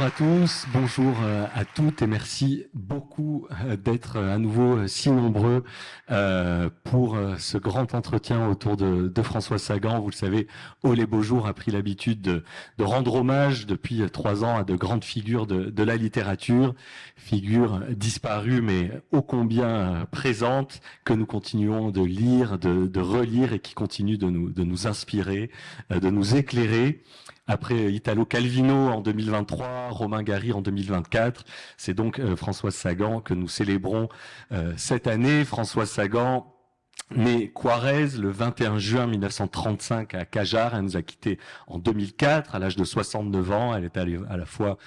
à tous, bonjour à toutes et merci beaucoup d'être à nouveau si nombreux pour ce grand entretien autour de François Sagan. Vous le savez, Oh les beaux jours a pris l'habitude de rendre hommage depuis 3 ans à de grandes figures de la littérature, figures disparues mais ô combien présentes, que nous continuons de lire, de relire et qui continuent de nous inspirer, de nous éclairer. Après Italo Calvino en 2023, Romain Gary en 2024, c'est donc François Sagan que nous célébrons cette année. François Sagan, né Juarez le 21 juin 1935 à Cajar, elle nous a quittés en 2004 à l'âge de 69 ans. Elle est à la fois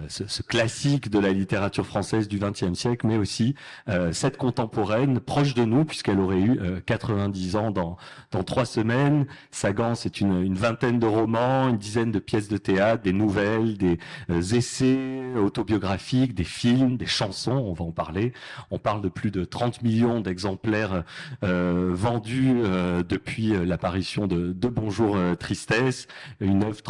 ce classique de la littérature française du XXe siècle, mais aussi cette contemporaine proche de nous, puisqu'elle aurait eu 90 ans dans 3 semaines. Sagan, c'est une vingtaine de romans, une dizaine de pièces de théâtre, des nouvelles, des essais autobiographiques, des films, des chansons, on va en parler. On parle de plus de 30 millions d'exemplaires vendus depuis l'apparition de Bonjour Tristesse, une œuvre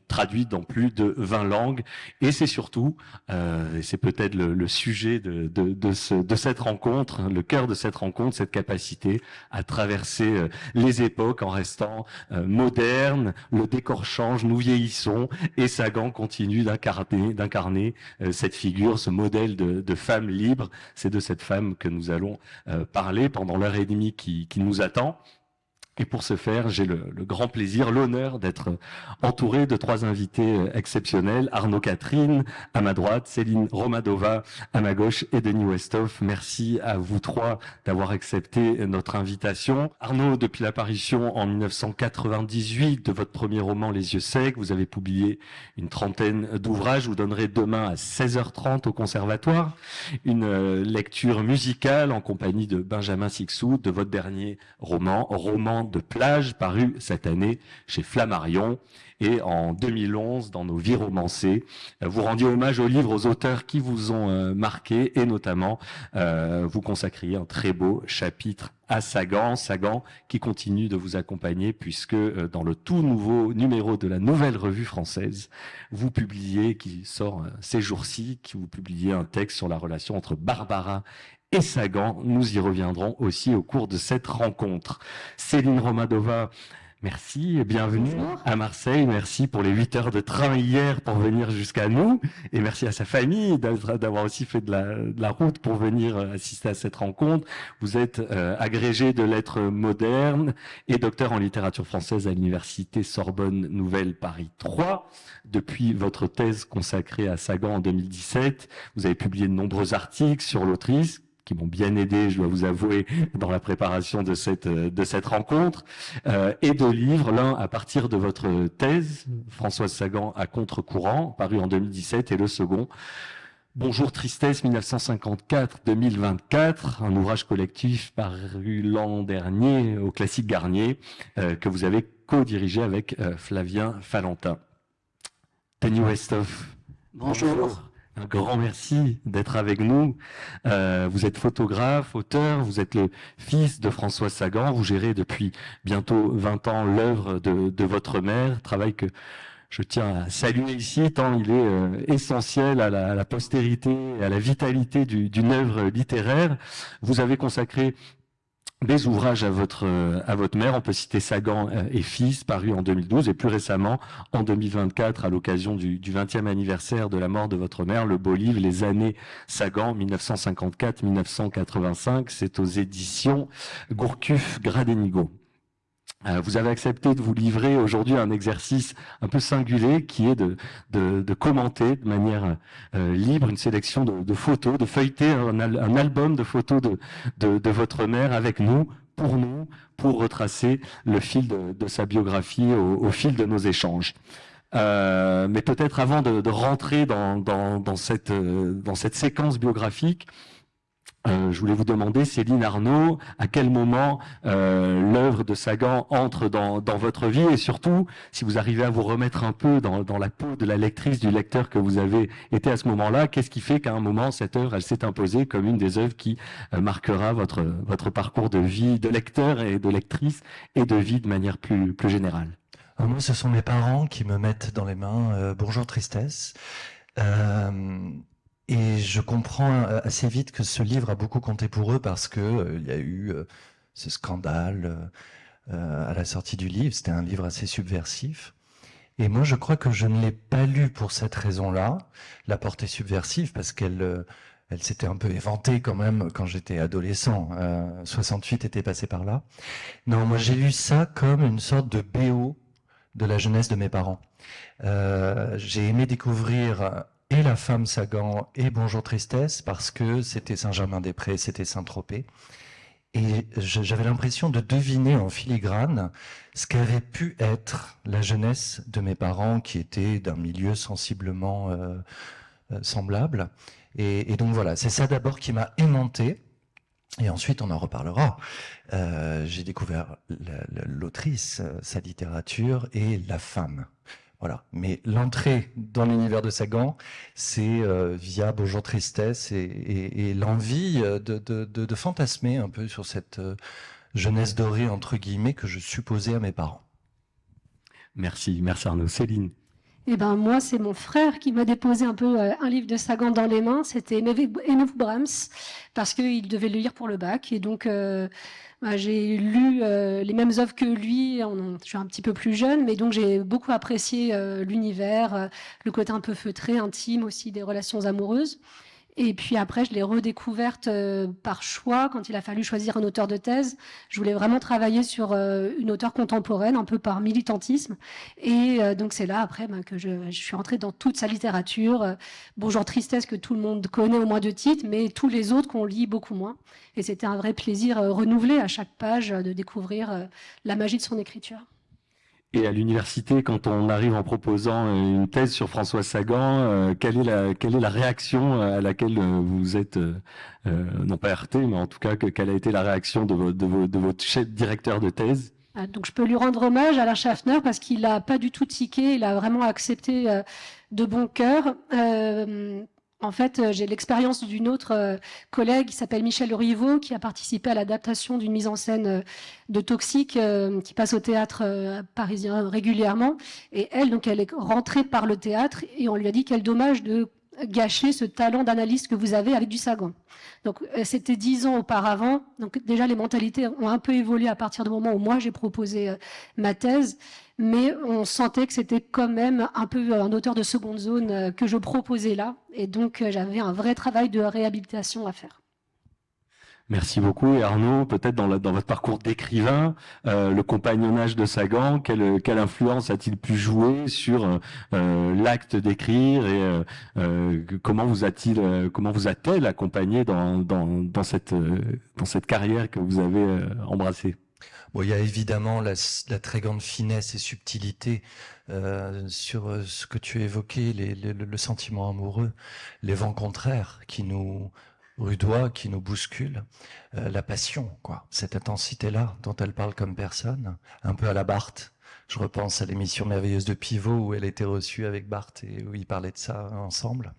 traduite dans plus de 20 langues. Et c'est surtout, et c'est peut-être le sujet de cette rencontre, le cœur de cette rencontre, cette capacité à traverser les époques en restant moderne. Le décor change, nous vieillissons, et Sagan continue d'incarner cette figure, ce modèle de femme libre. C'est de cette femme que nous allons parler pendant l'heure et demie qui nous attend. Et pour ce faire, j'ai le grand plaisir, l'honneur d'être entouré de 3 invités exceptionnels. Arnaud Catherine à ma droite, Céline Romadova à ma gauche et Denis Westhoff. Merci à vous 3 d'avoir accepté notre invitation. Arnaud, depuis l'apparition en 1998 de votre premier roman Les yeux secs, vous avez publié une trentaine d'ouvrages. Vous donnerez demain à 16h30 au Conservatoire une lecture musicale en compagnie de Benjamin Sixou de votre dernier roman de plage, paru cette année chez Flammarion. Et en 2011, dans Nos vies romancées, vous rendiez hommage aux livres, aux auteurs qui vous ont marqué, et notamment vous consacriez un très beau chapitre à Sagan qui continue de vous accompagner, puisque dans le tout nouveau numéro de la Nouvelle Revue Française, vous publiez, qui sort ces jours-ci, vous publiez un texte sur la relation entre Barbara et Sagan. Nous y reviendrons aussi au cours de cette rencontre. Céline Romadova, merci et bienvenue. Bonjour. À Marseille. Merci pour les 8 heures de train hier pour venir jusqu'à nous. Et merci à sa famille d'avoir aussi fait de la route pour venir assister à cette rencontre. Vous êtes agrégé de lettres modernes et docteur en littérature française à l'université Sorbonne Nouvelle Paris 3. Depuis votre thèse consacrée à Sagan en 2017, vous avez publié de nombreux articles sur l'autrice, qui m'ont bien aidé, je dois vous avouer, dans la préparation de cette rencontre, et 2 livres, l'un à partir de votre thèse, Françoise Sagan à contre-courant, paru en 2017, et le second, Bonjour Tristesse 1954-2024, un ouvrage collectif paru l'an dernier au Classique Garnier, que vous avez co-dirigé avec Flavien Falentin. Denis Westhoff, bonjour. Un grand merci d'être avec nous. Vous êtes photographe, auteur, vous êtes le fils de François Sagan. Vous gérez depuis bientôt 20 ans l'œuvre de votre mère, travail que je tiens à saluer ici, tant il est essentiel à la postérité et à la vitalité d'une œuvre littéraire. Vous avez consacré des ouvrages à votre mère. On peut citer Sagan et Fils, paru en 2012, et plus récemment, en 2024, à l'occasion du 20e anniversaire de la mort de votre mère, le beau livre Les années Sagan, 1954-1985. C'est aux éditions Gourcuff-Gradenigo. Vous avez accepté de vous livrer aujourd'hui à un exercice un peu singulier, qui est de commenter de manière libre une sélection de photos, de feuilleter un album de photos de votre mère avec nous, pour retracer le fil de sa biographie au fil de nos échanges. Mais peut-être avant de rentrer dans cette séquence biographique, je voulais vous demander, Céline, Arnaud, à quel moment l'œuvre de Sagan entre dans votre vie, et surtout, si vous arrivez à vous remettre un peu dans la peau de la lectrice, du lecteur que vous avez été à ce moment-là, qu'est-ce qui fait qu'à un moment, cette œuvre, elle s'est imposée comme une des œuvres qui marquera votre parcours de vie de lecteur et de lectrice, et de vie de manière plus générale? Moi, ce sont mes parents qui me mettent dans les mains Bonjour Tristesse. Et je comprends assez vite que ce livre a beaucoup compté pour eux parce que il y a eu ce scandale à la sortie du livre. C'était un livre assez subversif. Et moi, je crois que je ne l'ai pas lu pour cette raison-là, la portée subversive, parce qu'elle elle s'était un peu éventée quand même quand j'étais adolescent. 68 était passé par là. Non, moi j'ai lu ça comme une sorte de BO de la jeunesse de mes parents. J'ai aimé découvrir et La Femme Sagan et Bonjour Tristesse parce que c'était Saint-Germain-des-Prés, c'était Saint-Tropez. Et j'avais l'impression de deviner en filigrane ce qu'avait pu être la jeunesse de mes parents qui étaient d'un milieu sensiblement semblable. Et donc voilà, c'est ça d'abord qui m'a aimanté. Et ensuite, on en reparlera. J'ai découvert l'autrice, sa littérature et la femme. Voilà. Mais l'entrée dans l'univers de Sagan, c'est via Bonjour Tristesse et l'envie de fantasmer un peu sur cette jeunesse dorée, entre guillemets, que je supposais à mes parents. Merci Arnaud. Céline. Eh ben moi, c'est mon frère qui m'a déposé un peu un livre de Sagan dans les mains. C'était Aimez-vous Brahms, parce qu'il devait le lire pour le bac. Et donc, j'ai lu les mêmes œuvres que lui. Je suis un petit peu plus jeune, mais donc j'ai beaucoup apprécié l'univers, le côté un peu feutré, intime aussi des relations amoureuses. Et puis après, je l'ai redécouverte par choix quand il a fallu choisir un auteur de thèse. Je voulais vraiment travailler sur une auteure contemporaine, un peu par militantisme. Et donc c'est là après que je suis entrée dans toute sa littérature. Bonjour Tristesse, que tout le monde connaît au moins de titres, mais tous les autres qu'on lit beaucoup moins. Et c'était un vrai plaisir renouvelé à chaque page de découvrir la magie de son écriture. Et à l'université, quand on arrive en proposant une thèse sur François Sagan, quelle est la réaction à laquelle vous êtes, non pas heurté, mais en tout cas, quelle a été la réaction de votre chef directeur de thèse? Donc je peux lui rendre hommage, Alain Schaffner, parce qu'il n'a pas du tout tiqué, il a vraiment accepté de bon cœur. En fait, j'ai l'expérience d'une autre collègue qui s'appelle Michel Rivaud, qui a participé à l'adaptation d'une mise en scène de Toxique qui passe au théâtre parisien régulièrement. Et elle, donc, elle est rentrée par le théâtre et on lui a dit quel dommage de gâcher ce talent d'analyste que vous avez avec du Sagan. Donc, c'était 10 ans auparavant. Donc, déjà, les mentalités ont un peu évolué à partir du moment où moi, j'ai proposé ma thèse. Mais on sentait que c'était quand même un peu un auteur de seconde zone que je proposais là. Et donc, j'avais un vrai travail de réhabilitation à faire. Merci beaucoup. Et Arnaud, peut-être dans votre parcours d'écrivain, le compagnonnage de Sagan, quelle influence a-t-il pu jouer sur l'acte d'écrire et comment vous a-t-elle accompagné dans cette carrière que vous avez embrassée? Bon, il y a évidemment la très grande finesse et subtilité sur ce que tu évoquais, le sentiment amoureux, les vents contraires qui nous rudoient, qui nous bousculent, la passion, quoi, cette intensité-là dont elle parle comme personne, un peu à la Barthes. Je repense à l'émission merveilleuse de Pivot où elle était reçue avec Barthes et où ils parlaient de ça ensemble.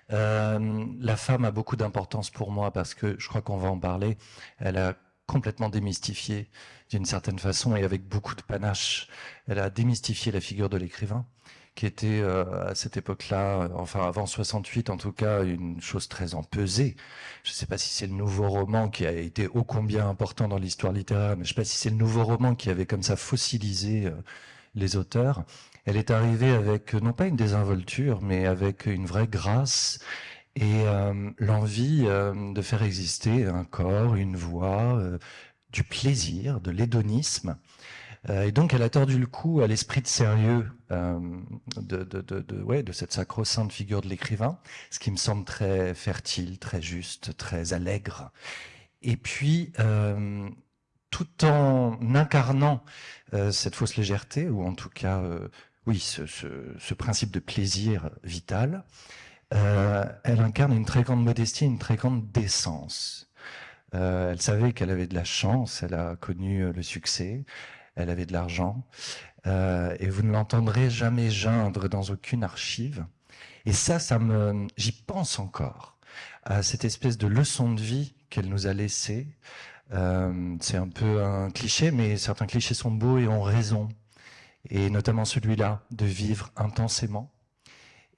La femme a beaucoup d'importance pour moi parce que je crois qu'on va en parler. Elle a complètement démystifié d'une certaine façon et avec beaucoup de panache. Elle a démystifié la figure de l'écrivain qui était à cette époque-là, enfin avant 68 en tout cas, une chose très empesée. Je ne sais pas si c'est le nouveau roman qui a été ô combien important dans l'histoire littéraire, mais je ne sais pas si c'est le nouveau roman qui avait comme ça fossilisé les auteurs. Elle est arrivée avec non pas une désinvolture, mais avec une vraie grâce et l'envie de faire exister un corps, une voix, du plaisir, de l'hédonisme. Et donc, elle a tordu le cou à l'esprit de sérieux de cette sacro-sainte figure de l'écrivain, ce qui me semble très fertile, très juste, très allègre. Et puis, tout en incarnant cette fausse légèreté, ou en tout cas, oui, ce principe de plaisir vital, elle incarne une très grande modestie, une très grande décence. Elle savait qu'elle avait de la chance, elle a connu le succès, elle avait de l'argent, et vous ne l'entendrez jamais geindre dans aucune archive. Et ça j'y pense encore, à cette espèce de leçon de vie qu'elle nous a laissée. C'est un peu un cliché, mais certains clichés sont beaux et ont raison. Et notamment celui-là, de vivre intensément.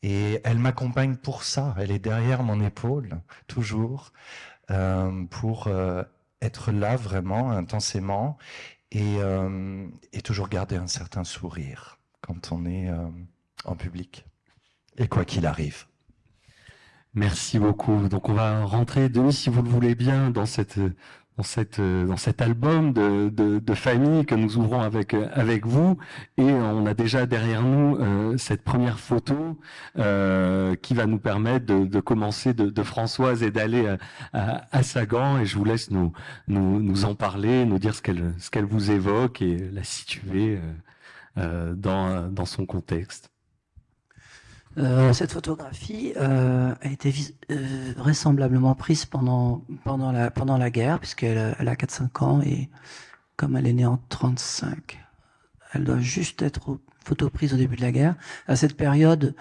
Et elle m'accompagne pour ça. Elle est derrière mon épaule, toujours, pour être là vraiment, intensément, et toujours garder un certain sourire quand on est en public. Et quoi qu'il arrive. Merci beaucoup. Donc on va rentrer, Denis, si vous le voulez bien, dans cet album de famille que nous ouvrons avec vous. Et on a déjà derrière nous cette première photo qui va nous permettre de commencer de Françoise et d'aller à Sagan. Et je vous laisse nous en parler, nous dire ce qu'elle vous évoque et la situer dans son contexte. Cette photographie a été vraisemblablement prise pendant la guerre, puisqu'elle a 4-5 ans, et comme elle est née en 1935, elle doit juste être photo prise au début de la guerre. À cette période,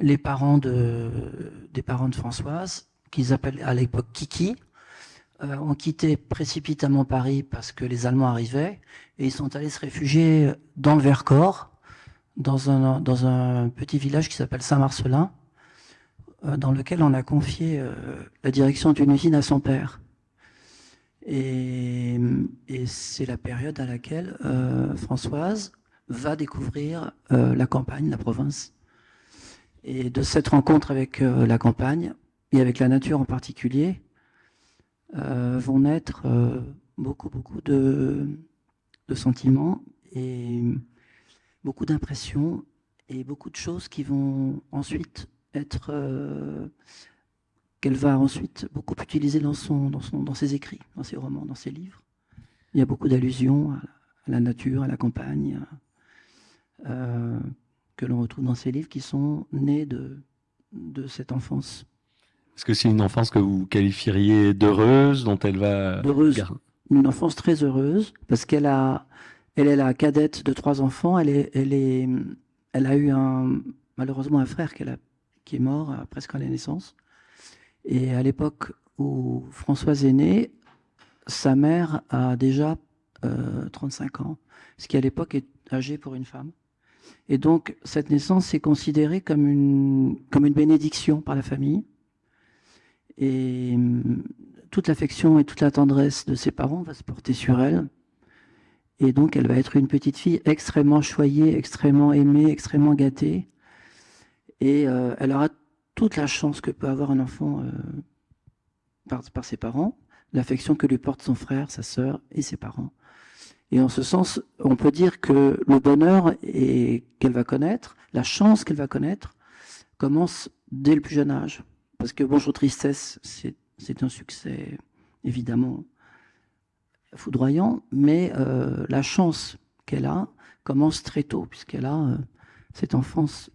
des parents de Françoise, qu'ils appellent à l'époque Kiki, ont quitté précipitamment Paris parce que les Allemands arrivaient, et ils sont allés se réfugier dans le Vercors, dans un petit village qui s'appelle Saint-Marcelin, dans lequel on a confié la direction d'une usine à son père. Et c'est la période à laquelle Françoise va découvrir la campagne, la province. Et de cette rencontre avec la campagne, et avec la nature en particulier, vont naître beaucoup de sentiments et beaucoup d'impressions et beaucoup de choses qui vont ensuite être qu'elle va ensuite beaucoup utiliser dans ses écrits, dans ses romans, dans ses livres. Il y a beaucoup d'allusions à la nature, à la campagne, que l'on retrouve dans ses livres qui sont nés de cette enfance. Est-ce que c'est une enfance que vous qualifieriez d'heureuse, dont elle va... D'heureuse, une enfance très heureuse, parce qu'elle est la cadette de 3 enfants. Elle a eu malheureusement un frère qui est mort presque à la naissance. Et à l'époque où Françoise est née, sa mère a déjà 35 ans, ce qui à l'époque est âgé pour une femme. Et donc cette naissance est considérée comme une bénédiction par la famille. Et toute l'affection et toute la tendresse de ses parents va se porter sur elle. Et donc, elle va être une petite fille extrêmement choyée, extrêmement aimée, extrêmement gâtée. Et elle aura toute la chance que peut avoir un enfant par ses parents, l'affection que lui portent son frère, sa sœur et ses parents. Et en ce sens, on peut dire que le bonheur qu'elle va connaître, la chance qu'elle va connaître, commence dès le plus jeune âge. Parce que Bonjour Tristesse, c'est un succès évidemment foudroyant, mais la chance qu'elle a commence très tôt, puisqu'elle a cette enfance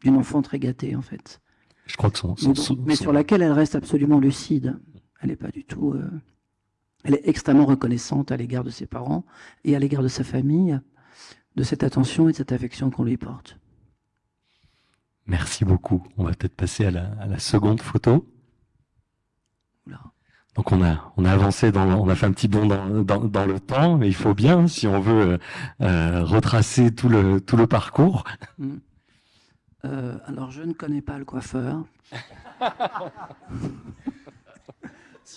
d'une enfant très gâtée, en fait. Je crois que mais sur laquelle elle reste absolument lucide. Elle n'est pas du tout... elle est extrêmement reconnaissante à l'égard de ses parents et à l'égard de sa famille, de cette attention et de cette affection qu'on lui porte. Merci beaucoup. On va peut-être passer à la seconde photo. Oula. Donc on a avancé on a fait un petit bond dans le temps, mais il faut bien, si on veut retracer tout le parcours. Alors je ne connais pas le coiffeur.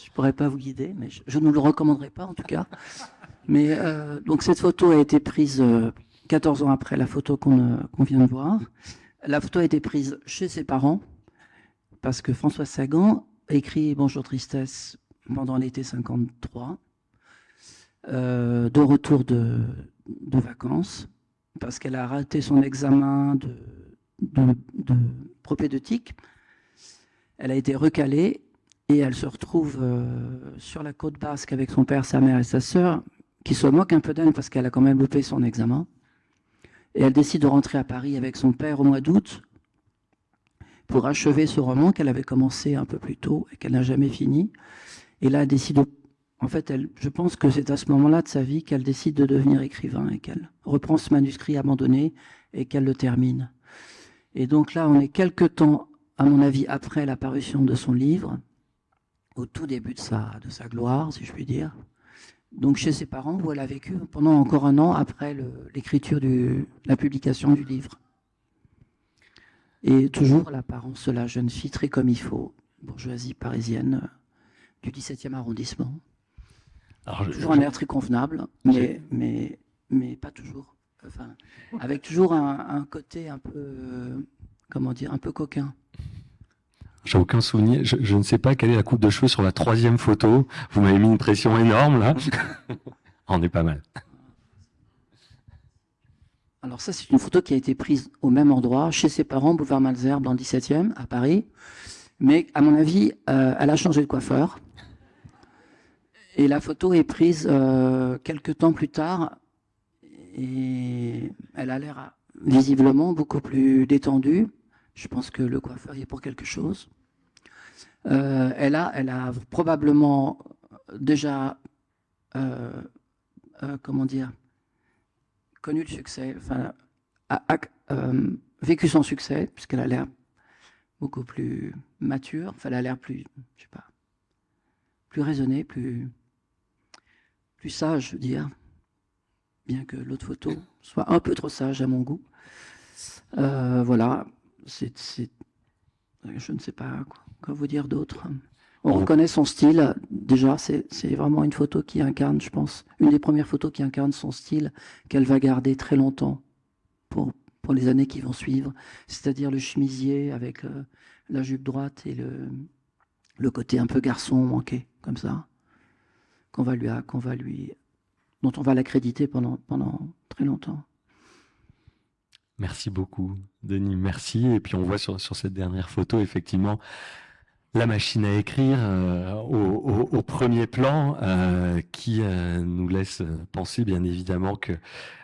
Je pourrais pas vous guider, mais je ne vous le recommanderais pas en tout cas. Mais donc cette photo a été prise 14 ans après la photo qu'on vient de voir. La photo a été prise chez ses parents parce que Françoise Sagan écrit Bonjour Tristesse pendant l'été 53, de retour de vacances, parce qu'elle a raté son examen de propédeutique. Elle a été recalée et elle se retrouve sur la côte basque avec son père, sa mère et sa sœur, qui se moquent un peu d'elle parce qu'elle a quand même loupé son examen. Et elle décide de rentrer à Paris avec son père au mois d'août pour achever ce roman qu'elle avait commencé un peu plus tôt et qu'elle n'a jamais fini. Et là, elle décide... En fait, je pense que c'est à ce moment-là de sa vie qu'elle décide de devenir écrivain et qu'elle reprend ce manuscrit abandonné et qu'elle le termine. Et donc là, on est quelque temps, à mon avis, après la parution de son livre, au tout début de sa gloire, si je puis dire. Donc chez ses parents, où elle a vécu pendant encore 1 an après l'écriture la publication du livre. Et toujours l'apparence de la jeune fille très comme il faut, bourgeoisie parisienne du 17e arrondissement. Alors, Toujours un air très convenable, mais pas toujours. Enfin, avec toujours un côté un peu, comment dire, un peu coquin. j'ai aucun souvenir. Je ne sais pas quelle est la coupe de cheveux sur la 3e photo. Vous m'avez mis une pression énorme, là. On est pas mal. Alors ça, c'est une photo qui a été prise au même endroit, chez ses parents, boulevard Malesherbes, dans le 17e, à Paris. Mais à mon avis, elle a changé de coiffeur. Et la photo est prise quelques temps plus tard. Et elle a l'air visiblement beaucoup plus détendue. Je pense que le coiffeur y est pour quelque chose. Elle a probablement déjà, comment dire, connu le succès, enfin, vécu son succès, puisqu'elle a l'air beaucoup plus mature, enfin, elle a l'air plus, je sais pas, plus raisonnée, plus sage, je veux dire, bien que l'autre photo soit un peu trop sage à mon goût. Voilà, je ne sais pas quoi vous dire d'autre. On reconnaît son style, déjà, c'est vraiment une photo qui incarne, je pense, une des premières photos qui incarne son style, qu'elle va garder très longtemps pour les années qui vont suivre, c'est-à-dire le chemisier avec la jupe droite et le côté un peu garçon manqué, comme ça, dont on va l'accréditer pendant très longtemps. Merci beaucoup, Denis. Merci. Et puis on voit sur cette dernière photo, effectivement, la machine à écrire au premier plan qui nous laisse penser bien évidemment que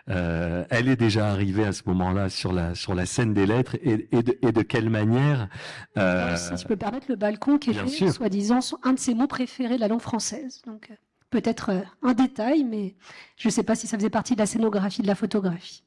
elle est déjà arrivée à ce moment-là sur la scène des lettres et de quelle manière Si je peux me permettre, le balcon qui bien était, sûr. soi-disant, un de ses mots préférés de la langue française. Donc peut-être un détail, mais je ne sais pas si ça faisait partie de la scénographie, de la photographie.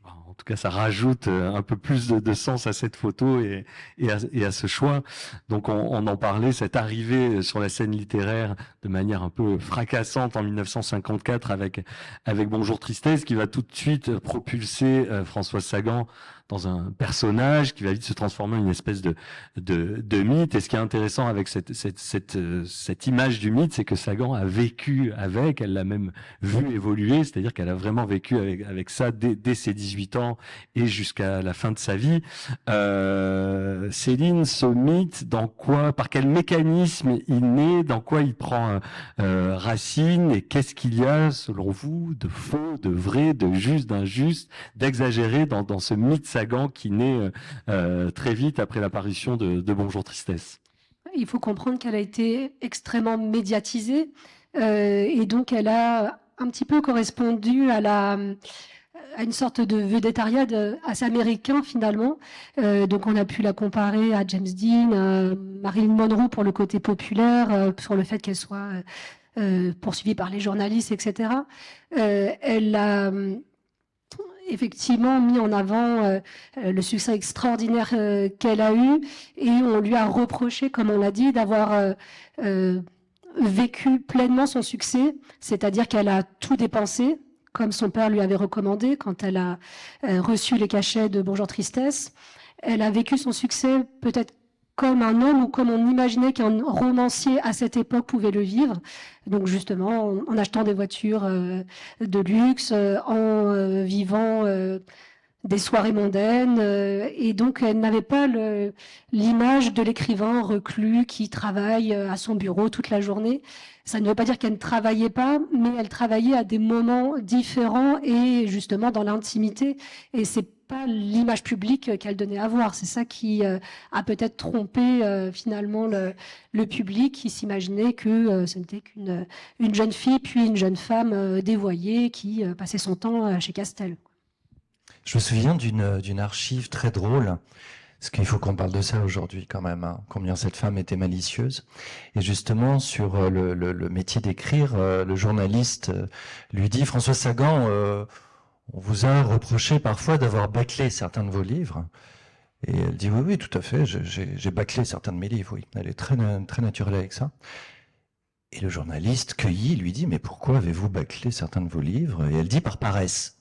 En tout cas, ça rajoute un peu plus de sens à cette photo et à ce choix. Donc, on en parlait, cette arrivée sur la scène littéraire de manière un peu fracassante en 1954 avec Bonjour Tristesse, qui va tout de suite propulser Françoise Sagan dans un personnage qui va vite se transformer en une espèce de mythe. Et ce qui est intéressant avec cette image du mythe, c'est que Sagan a vécu avec, elle l'a même vu évoluer, c'est-à-dire qu'elle a vraiment vécu avec ça dès ses 18 ans et jusqu'à la fin de sa vie. Céline, ce mythe, par quel mécanisme il naît, dans quoi il prend racine, et qu'est-ce qu'il y a, selon vous, de faux, de vrai, de juste, d'injuste, d'exagéré dans ce mythe Sagan qui naît très vite après l'apparition de Bonjour Tristesse? Il faut comprendre qu'elle a été extrêmement médiatisée et donc elle a un petit peu correspondu à une sorte de vedettariat assez américain finalement. Donc on a pu la comparer à James Dean, à Marilyn Monroe pour le côté populaire, sur le fait qu'elle soit poursuivie par les journalistes, etc. Elle a effectivement mis en avant le succès extraordinaire qu'elle a eu, et on lui a reproché, comme on l'a dit, d'avoir vécu pleinement son succès, c'est-à-dire qu'elle a tout dépensé, comme son père lui avait recommandé quand elle a reçu les cachets de Bonjour Tristesse. Elle a vécu son succès peut-être comme un homme ou comme on imaginait qu'un romancier à cette époque pouvait le vivre. Donc justement, en achetant des voitures de luxe, en vivant des soirées mondaines. Et donc, elle n'avait pas l'image de l'écrivain reclus qui travaille à son bureau toute la journée. Ça ne veut pas dire qu'elle ne travaillait pas, mais elle travaillait à des moments différents et justement dans l'intimité. Et c'est pas l'image publique qu'elle donnait à voir. C'est ça qui a peut-être trompé finalement le public, qui s'imaginait que ce n'était qu'une jeune fille puis une jeune femme dévoyée qui passait son temps chez Castel. Je me souviens d'une archive très drôle, parce qu'il faut qu'on parle de ça aujourd'hui quand même, hein, combien cette femme était malicieuse. Et justement, sur le métier d'écrire, le journaliste lui dit « François Sagan, on vous a reproché parfois d'avoir bâclé certains de vos livres ». Et elle dit « Oui, tout à fait, j'ai bâclé certains de mes livres, oui ». Elle est très naturelle avec ça. Et le journaliste, cueilli, lui dit « Mais pourquoi avez-vous bâclé certains de vos livres ?» Et elle dit « Par paresse ».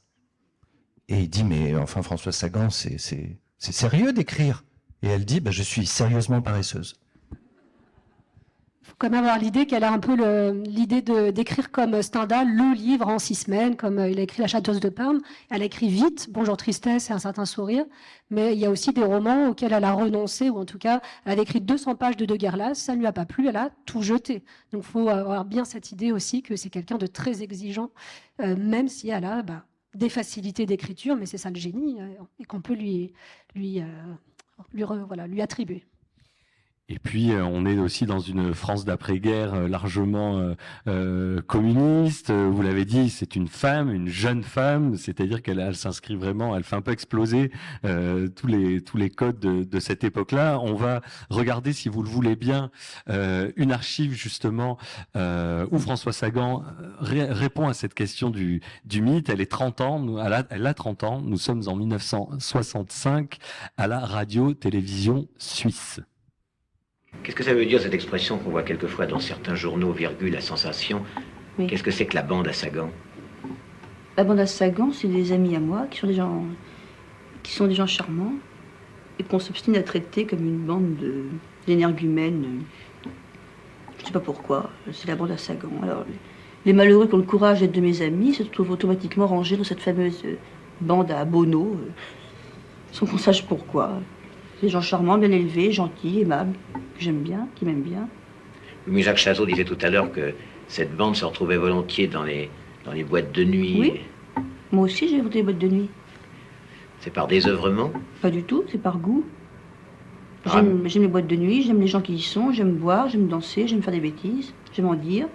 Et il dit, mais enfin, François Sagan, c'est c'est sérieux d'écrire. Et elle dit, je suis sérieusement paresseuse. Il faut quand même avoir l'idée qu'elle a un peu l'idée d'écrire comme Stendhal le livre en 6 semaines, comme il a écrit La Chasseuse de Parme. Elle a écrit vite, Bonjour Tristesse et Un certain sourire, mais il y a aussi des romans auxquels elle a renoncé, ou en tout cas, elle a écrit 200 pages de Guerlas, ça ne lui a pas plu, elle a tout jeté. Donc il faut avoir bien cette idée aussi que c'est quelqu'un de très exigeant, même si elle a des facilités d'écriture, mais c'est ça le génie, et qu'on peut lui attribuer. Et puis, on est aussi dans une France d'après-guerre largement communiste. Vous l'avez dit, c'est une femme, une jeune femme, c'est-à-dire qu'elle s'inscrit vraiment, elle fait un peu exploser tous les codes de cette époque-là. On va regarder, si vous le voulez bien, une archive justement où François Sagan répond à cette question du mythe. Elle est 30 ans, elle a 30 ans. Nous sommes en 1965 à la radio-télévision suisse. Qu'est-ce que ça veut dire, cette expression qu'on voit quelquefois dans certains journaux, virgule, la sensation? Oui. Qu'est-ce que c'est que la bande à Sagan? La bande à Sagan, c'est des amis à moi qui sont des gens charmants et qu'on s'obstine à traiter comme une bande d'énergumènes. Je ne sais pas pourquoi, c'est la bande à Sagan. Alors, les malheureux qui ont le courage d'être de mes amis se trouvent automatiquement rangés dans cette fameuse bande à Bono, sans qu'on sache pourquoi. Des gens charmants, bien élevés, gentils, aimables, que j'aime bien, qui m'aiment bien. Mais Jacques Chazot disait tout à l'heure que cette bande se retrouvait volontiers dans les boîtes de nuit. Oui. Moi aussi, j'ai inventé les boîtes de nuit. C'est par désœuvrement? Pas du tout, c'est par goût. J'aime les boîtes de nuit, j'aime les gens qui y sont, j'aime boire, j'aime danser, j'aime faire des bêtises, j'aime en dire.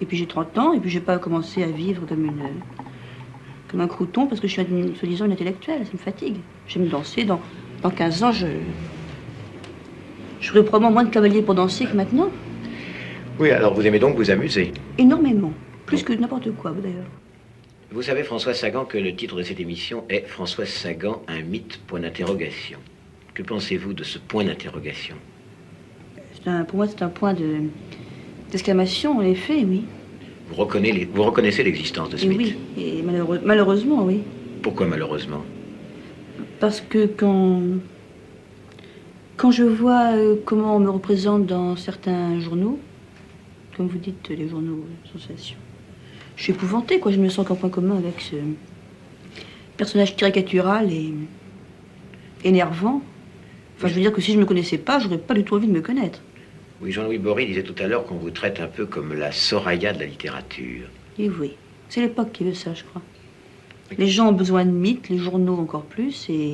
Et puis j'ai 30 ans, et puis j'ai pas commencé à vivre comme un crouton parce que je suis soi-disant une intellectuelle, ça me fatigue. J'aime danser, dans 15 ans, j'aurai probablement moins de cavaliers pour danser que maintenant. Oui, alors vous aimez donc vous amuser? Énormément, plus que n'importe quoi d'ailleurs. Vous savez, François Sagan, que le titre de cette émission est François Sagan, un mythe, point d'interrogation. Que pensez-vous de ce point d'interrogation? Pour moi, c'est un point d'exclamation, en effet, oui. Vous reconnaissez l'existence de ce et mythe? Oui, et malheureusement, oui. Pourquoi malheureusement? Parce que quand je vois comment on me représente dans certains journaux, comme vous dites, les journaux sensations, je suis épouvantée, quoi. Je me sens qu'un point commun avec ce personnage caricatural et énervant. Enfin, je veux dire que si je ne me connaissais pas, j'aurais pas du tout envie de me connaître. Oui, Jean-Louis Borry disait tout à l'heure qu'on vous traite un peu comme la Soraya de la littérature. Et oui, c'est l'époque qui veut ça, je crois. Les gens ont besoin de mythes, les journaux encore plus, et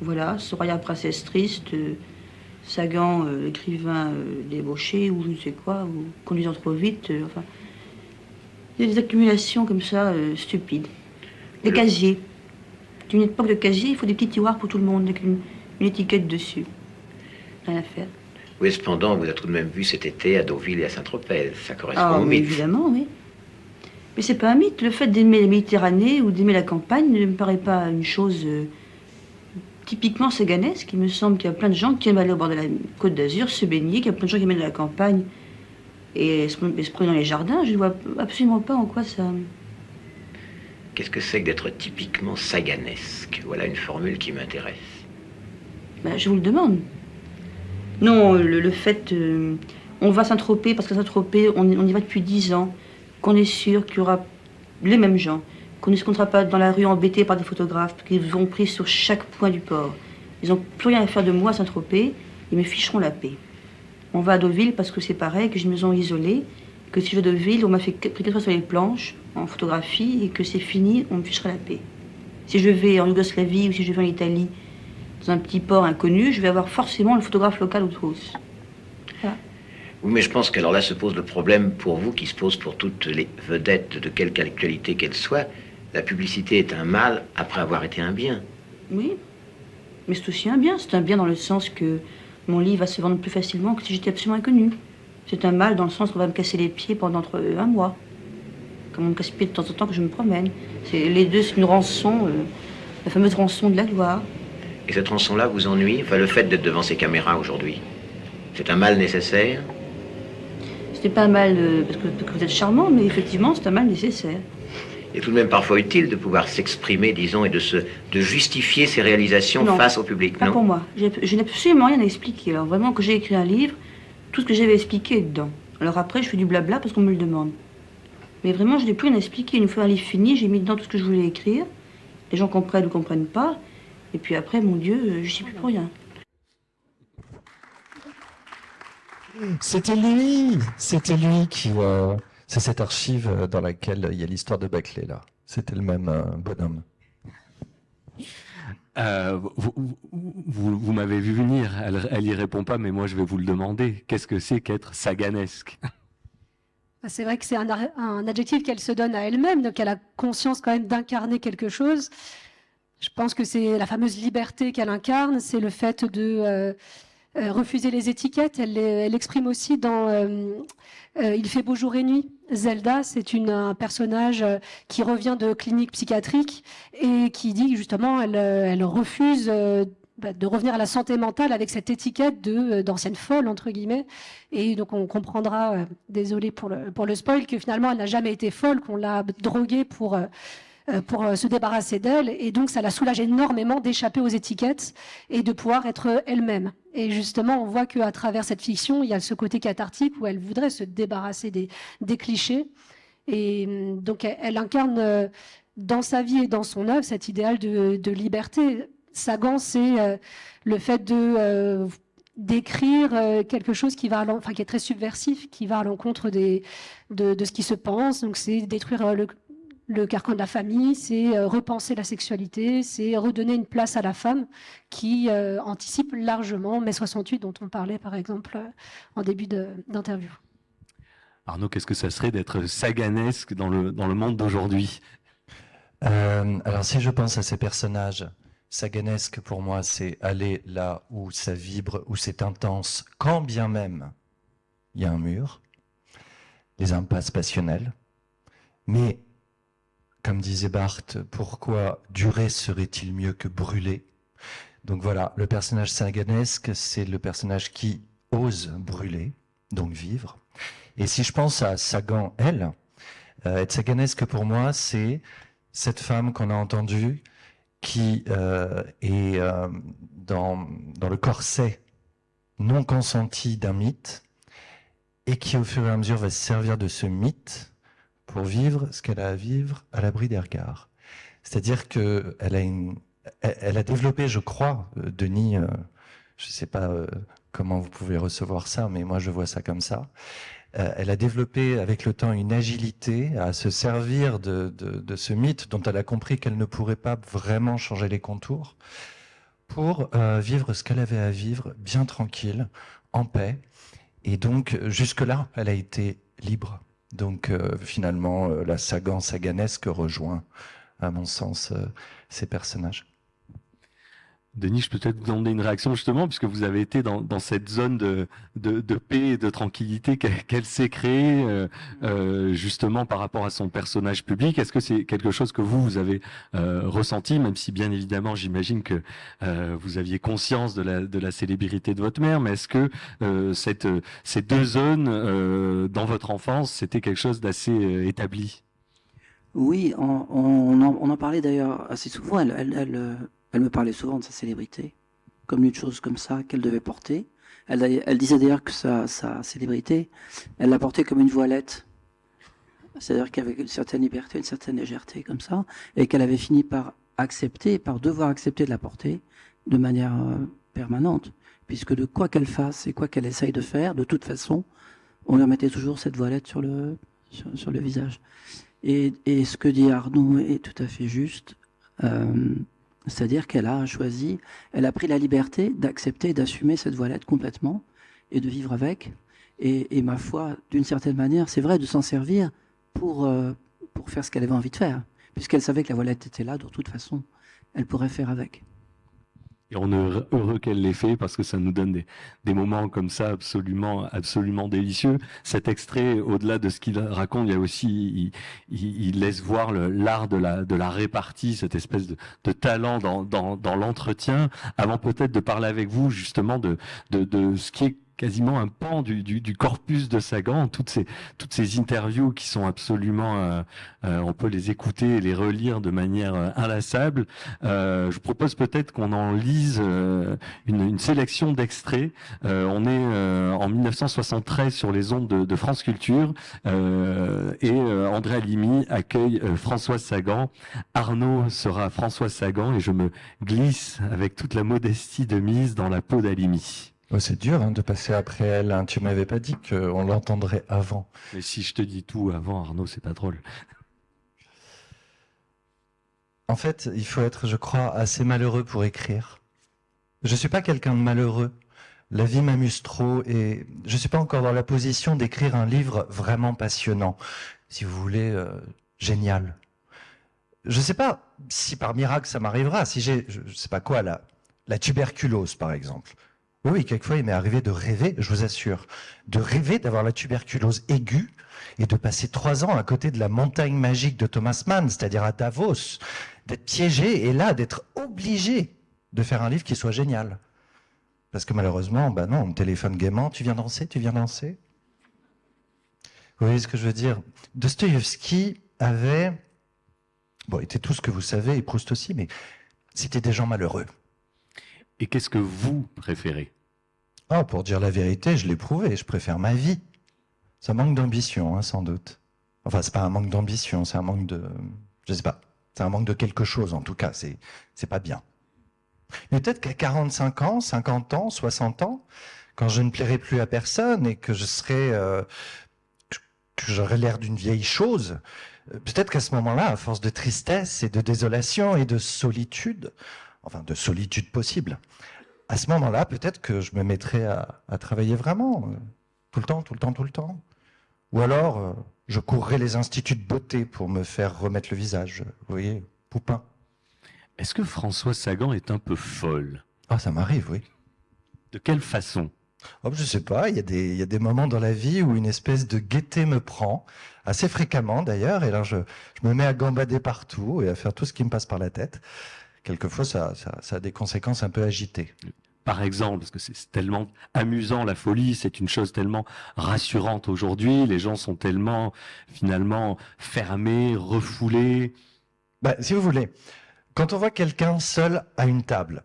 voilà, Soraya princesse triste, Sagan écrivain débauché, ou je ne sais quoi, ou conduisant trop vite, enfin... Il y a des accumulations comme ça, stupides. Des casiers. D'une époque de casier, il faut des petits tiroirs pour tout le monde, avec une étiquette dessus. Rien à faire. Oui, cependant, vous avez tout de même vu cet été à Deauville et à Saint-Tropez. Ça correspond au mythe. Évidemment, oui. Mais c'est pas un mythe. Le fait d'aimer la Méditerranée ou d'aimer la campagne ne me paraît pas une chose typiquement saganesque. Il me semble qu'il y a plein de gens qui aiment aller au bord de la Côte d'Azur, se baigner, qu'il y a plein de gens qui aiment aller à la campagne et se promener dans les jardins. Je ne vois absolument pas en quoi ça... Qu'est-ce que c'est que d'être typiquement saganesque? Voilà une formule qui m'intéresse. Je vous le demande. Non, le fait... on va Saint-Tropez parce qu'à Saint-Tropez, on y va depuis 10 ans, qu'on est sûr qu'il y aura les mêmes gens, qu'on ne se comptera pas dans la rue embêtés par des photographes, qu'ils vont pris sur chaque point du port. Ils n'ont plus rien à faire de moi à Saint-Tropez, ils me ficheront la paix. On va à Deauville parce que c'est pareil, que j'ai une maison isolée, que si je vais à Deauville, on m'a fait pris 4 fois sur les planches, en photographie, et que c'est fini, on me fichera la paix. Si je vais en Yougoslavie ou si je vais en Italie, dans un petit port inconnu, je vais avoir forcément le photographe local au trousse. Voilà. Oui, mais je pense qu'alors là se pose le problème pour vous, qui se pose pour toutes les vedettes, de quelque actualité qu'elles soient. La publicité est un mal après avoir été un bien. Oui, mais c'est aussi un bien. C'est un bien dans le sens que mon livre va se vendre plus facilement que si j'étais absolument inconnue. C'est un mal dans le sens qu'on va me casser les pieds pendant un mois. Comme on me casse les pieds de temps en temps que je me promène. Les deux, c'est une rançon, la fameuse rançon de la gloire. Et cette rançon-là vous ennuie? Enfin, le fait d'être devant ces caméras aujourd'hui, c'est un mal nécessaire? Ce n'est pas un mal parce que vous êtes charmant, mais effectivement, c'est un mal nécessaire. est tout de même parfois utile de pouvoir s'exprimer, disons, et de justifier ses réalisations Non, face au public, pas non? pour moi. Je n'ai absolument rien à expliquer. Alors vraiment, que j'ai écrit un livre, tout ce que j'avais expliqué est dedans. Alors après, je fais du blabla parce qu'on me le demande. Mais vraiment, je n'ai plus rien à expliquer. Une fois un livre fini, j'ai mis dedans tout ce que je voulais écrire. Les gens comprennent ou comprennent pas. Et puis après, mon Dieu, je ne sais plus pour rien. C'était lui qui... c'est cette archive dans laquelle il y a l'histoire de Baclay, là. C'était le même bonhomme. Vous m'avez vu venir, elle y répond pas, mais moi je vais vous le demander. Qu'est-ce que c'est qu'être saganesque? C'est vrai que c'est un adjectif qu'elle se donne à elle-même, donc elle a conscience quand même d'incarner quelque chose. Je pense que c'est la fameuse liberté qu'elle incarne, c'est le fait de refuser les étiquettes. Elle l'exprime aussi dans Il fait beau jour et nuit. Zelda, c'est un personnage qui revient de clinique psychiatrique et qui dit justement elle refuse de revenir à la santé mentale avec cette étiquette d'ancienne folle, entre guillemets. Et donc on comprendra, désolé pour le spoil, que finalement elle n'a jamais été folle, qu'on l'a droguée pour se débarrasser d'elle. Et donc ça la soulage énormément d'échapper aux étiquettes et de pouvoir être elle-même. Et justement, on voit qu'à travers cette fiction, il y a ce côté cathartique où elle voudrait se débarrasser des clichés. Et donc elle incarne dans sa vie et dans son œuvre cet idéal de liberté. Sagan, c'est le fait d'écrire quelque chose qui est très subversif, qui va à l'encontre de ce qui se pense. Donc c'est détruire le carcan de la famille, c'est repenser la sexualité, c'est redonner une place à la femme qui anticipe largement mai 68 dont on parlait par exemple en début d'interview. Arnaud, qu'est-ce que ça serait d'être saganesque dans le monde d'aujourd'hui? Alors si je pense à ces personnages, saganesque pour moi c'est aller là où ça vibre, où c'est intense, quand bien même il y a un mur, les impasses passionnelles, mais comme disait Barthes, pourquoi durer serait-il mieux que brûler? Donc voilà, le personnage saganesque, c'est le personnage qui ose brûler, donc vivre. Et si je pense à Sagan, elle, être saganesque pour moi, c'est cette femme qu'on a entendue qui est dans le corset non consenti d'un mythe et qui au fur et à mesure va se servir de ce mythe pour vivre ce qu'elle a à vivre à l'abri des regards. C'est-à-dire qu'elle a développé, je crois, Denis, je ne sais pas comment vous pouvez recevoir ça, mais moi je vois ça comme ça. Elle a développé avec le temps une agilité à se servir de ce mythe dont elle a compris qu'elle ne pourrait pas vraiment changer les contours pour vivre ce qu'elle avait à vivre bien tranquille, en paix. Et donc jusque-là, elle a été libre. Donc finalement, la saganesque rejoint, à mon sens, ces personnages. Denis, je peux peut-être vous demander une réaction justement, puisque vous avez été dans cette zone de paix et de tranquillité qu'elle s'est créée justement par rapport à son personnage public. Est-ce que c'est quelque chose que vous avez ressenti, même si bien évidemment j'imagine que vous aviez conscience de la célébrité de votre mère, mais est-ce que ces deux zones dans votre enfance, c'était quelque chose d'assez établi? Oui, on en parlait d'ailleurs assez souvent. Elle me parlait souvent de sa célébrité, comme une chose comme ça qu'elle devait porter. Elle disait d'ailleurs que sa célébrité, elle la portait comme une voilette. C'est-à-dire qu'avec une certaine liberté, une certaine légèreté comme ça, et qu'elle avait fini par devoir accepter de la porter de manière permanente. Puisque de quoi qu'elle fasse et quoi qu'elle essaye de faire, de toute façon, on lui remettait toujours cette voilette sur le visage. Et ce que dit Arnaud est tout à fait juste. C'est-à-dire qu'elle a choisi, elle a pris la liberté d'accepter, d'assumer cette voilette complètement et de vivre avec. Et ma foi, d'une certaine manière, c'est vrai de s'en servir pour faire ce qu'elle avait envie de faire, puisqu'elle savait que la voilette était là, de toute façon, elle pourrait faire avec. Et on est heureux qu'elle l'ait fait parce que ça nous donne des moments comme ça absolument délicieux. Cet extrait, au-delà de ce qu'il raconte, il y a aussi, il laisse voir l'art de la répartie, cette espèce de talent dans l'entretien. Avant peut-être de parler avec vous justement de ce qui est quasiment un pan du corpus de Sagan, toutes ces interviews qui sont absolument, on peut les écouter et les relire de manière inlassable. Je propose peut-être qu'on en lise une sélection d'extraits. On est en 1973 sur les ondes de France Culture et André Alimi accueille Françoise Sagan. Arnaud sera Françoise Sagan et je me glisse avec toute la modestie de mise dans la peau d'Alimi. Oh, c'est dur de passer après elle. Hein. Tu m'avais pas dit qu'on l'entendrait avant. Mais si je te dis tout avant, Arnaud, c'est pas drôle. En fait, il faut être, je crois, assez malheureux pour écrire. Je suis pas quelqu'un de malheureux. La vie m'amuse trop et je suis pas encore dans la position d'écrire un livre vraiment passionnant. Si vous voulez, génial. Je sais pas si par miracle ça m'arrivera. Si j'ai, je sais pas quoi, la tuberculose par exemple. Oui, quelquefois il m'est arrivé de rêver, je vous assure, de rêver d'avoir la tuberculose aiguë et de passer 3 ans à côté de la montagne magique de Thomas Mann, c'est-à-dire à Davos, d'être piégé et là d'être obligé de faire un livre qui soit génial. Parce que malheureusement, non, on me téléphone gaiement, tu viens danser, tu viens danser. Vous voyez ce que je veux dire? Dostoïevski avait, était tout ce que vous savez, et Proust aussi, mais c'était des gens malheureux. Et qu'est-ce que vous préférez? Pour dire la vérité, je l'ai prouvé, je préfère ma vie. Ça manque d'ambition, sans doute. Enfin, c'est pas un manque d'ambition, c'est un manque de... Je sais pas. C'est un manque de quelque chose, en tout cas. C'est pas bien. Mais peut-être qu'à 45 ans, 50 ans, 60 ans, quand je ne plairai plus à personne et que je serai... que j'aurai l'air d'une vieille chose, peut-être qu'à ce moment-là, à force de tristesse et de désolation et de solitude, enfin de solitude possible, à ce moment-là, peut-être que je me mettrai à travailler vraiment, tout le temps. Ou alors, je courrai les instituts de beauté pour me faire remettre le visage, vous voyez, poupin. Est-ce que Françoise Sagan est un peu folle? Ça m'arrive, oui. De quelle façon? Je sais pas, il y a des moments dans la vie où une espèce de gaieté me prend, assez fréquemment d'ailleurs, et là je me mets à gambader partout et à faire tout ce qui me passe par la tête. Quelquefois, ça a des conséquences un peu agitées. Par exemple, parce que c'est tellement amusant, la folie, c'est une chose tellement rassurante aujourd'hui, les gens sont tellement, finalement, fermés, refoulés. Si vous voulez, quand on voit quelqu'un seul à une table,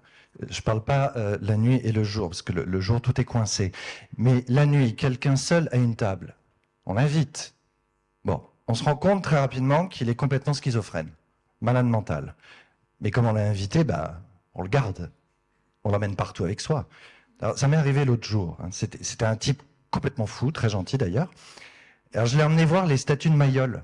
je parle pas la nuit et le jour, parce que le jour, tout est coincé, mais la nuit, quelqu'un seul à une table, on l'invite. On se rend compte très rapidement qu'il est complètement schizophrène, malade mental. Mais comme on l'a invité, on le garde. On l'emmène partout avec soi. Alors, ça m'est arrivé l'autre jour. C'était un type complètement fou, très gentil d'ailleurs. Alors, je l'ai emmené voir les statues de Mayol.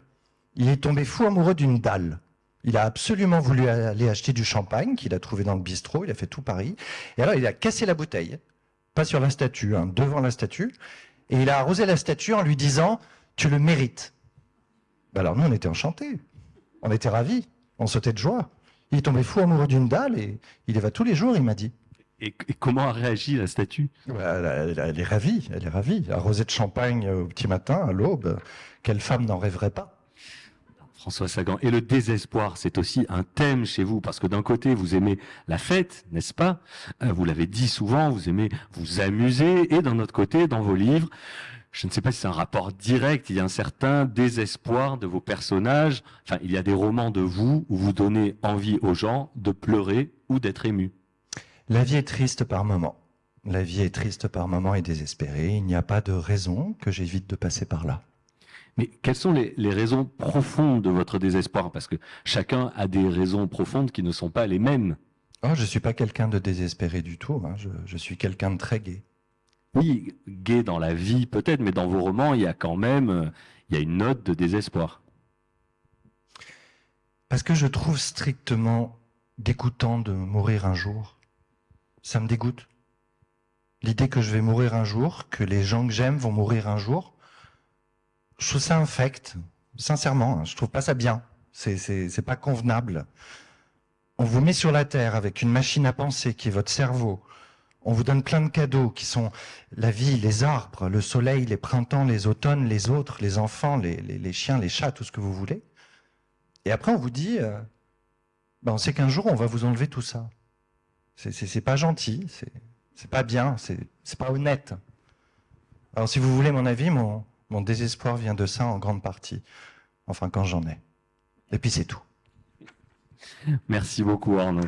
Il est tombé fou amoureux d'une dalle. Il a absolument voulu aller acheter du champagne qu'il a trouvé dans le bistrot. Il a fait tout Paris. Et alors, il a cassé la bouteille. Pas sur la statue, devant la statue. Et il a arrosé la statue en lui disant « Tu le mérites ». Alors, nous, on était enchantés. On était ravis. On sautait de joie. Il est tombé fou amoureux d'une dalle et il y va tous les jours, il m'a dit. Et comment a réagi la statue? Elle est ravie, Arrosée de champagne au petit matin, à l'aube, quelle femme n'en rêverait pas? François Sagan. Et le désespoir, c'est aussi un thème chez vous, parce que d'un côté, vous aimez la fête, n'est-ce pas? Vous l'avez dit souvent, vous aimez vous amuser, et d'un autre côté, dans vos livres, je ne sais pas si c'est un rapport direct, il y a un certain désespoir de vos personnages. Enfin, il y a des romans de vous où vous donnez envie aux gens de pleurer ou d'être émus. La vie est triste par moments. La vie est triste par moments et désespérée. Il n'y a pas de raison que j'évite de passer par là. Mais quelles sont les raisons profondes de votre désespoir? Parce que chacun a des raisons profondes qui ne sont pas les mêmes. Je ne suis pas quelqu'un de désespéré du tout. Je suis quelqu'un de très gai. Oui, gai dans la vie peut-être, mais dans vos romans, il y a quand même une note de désespoir. Parce que je trouve strictement dégoûtant de mourir un jour. Ça me dégoûte. L'idée que je vais mourir un jour, que les gens que j'aime vont mourir un jour, je trouve ça infect. Sincèrement, je trouve pas ça bien. C'est pas convenable. On vous met sur la terre avec une machine à penser qui est votre cerveau. On vous donne plein de cadeaux qui sont la vie, les arbres, le soleil, les printemps, les automnes, les autres, les enfants, les chiens, les chats, tout ce que vous voulez. Et après, on vous dit, on sait qu'un jour, on va vous enlever tout ça. C'est pas gentil, c'est pas bien, c'est pas honnête. Alors, si vous voulez mon avis, mon désespoir vient de ça en grande partie. Enfin, quand j'en ai. Et puis, c'est tout. Merci beaucoup, Arnaud.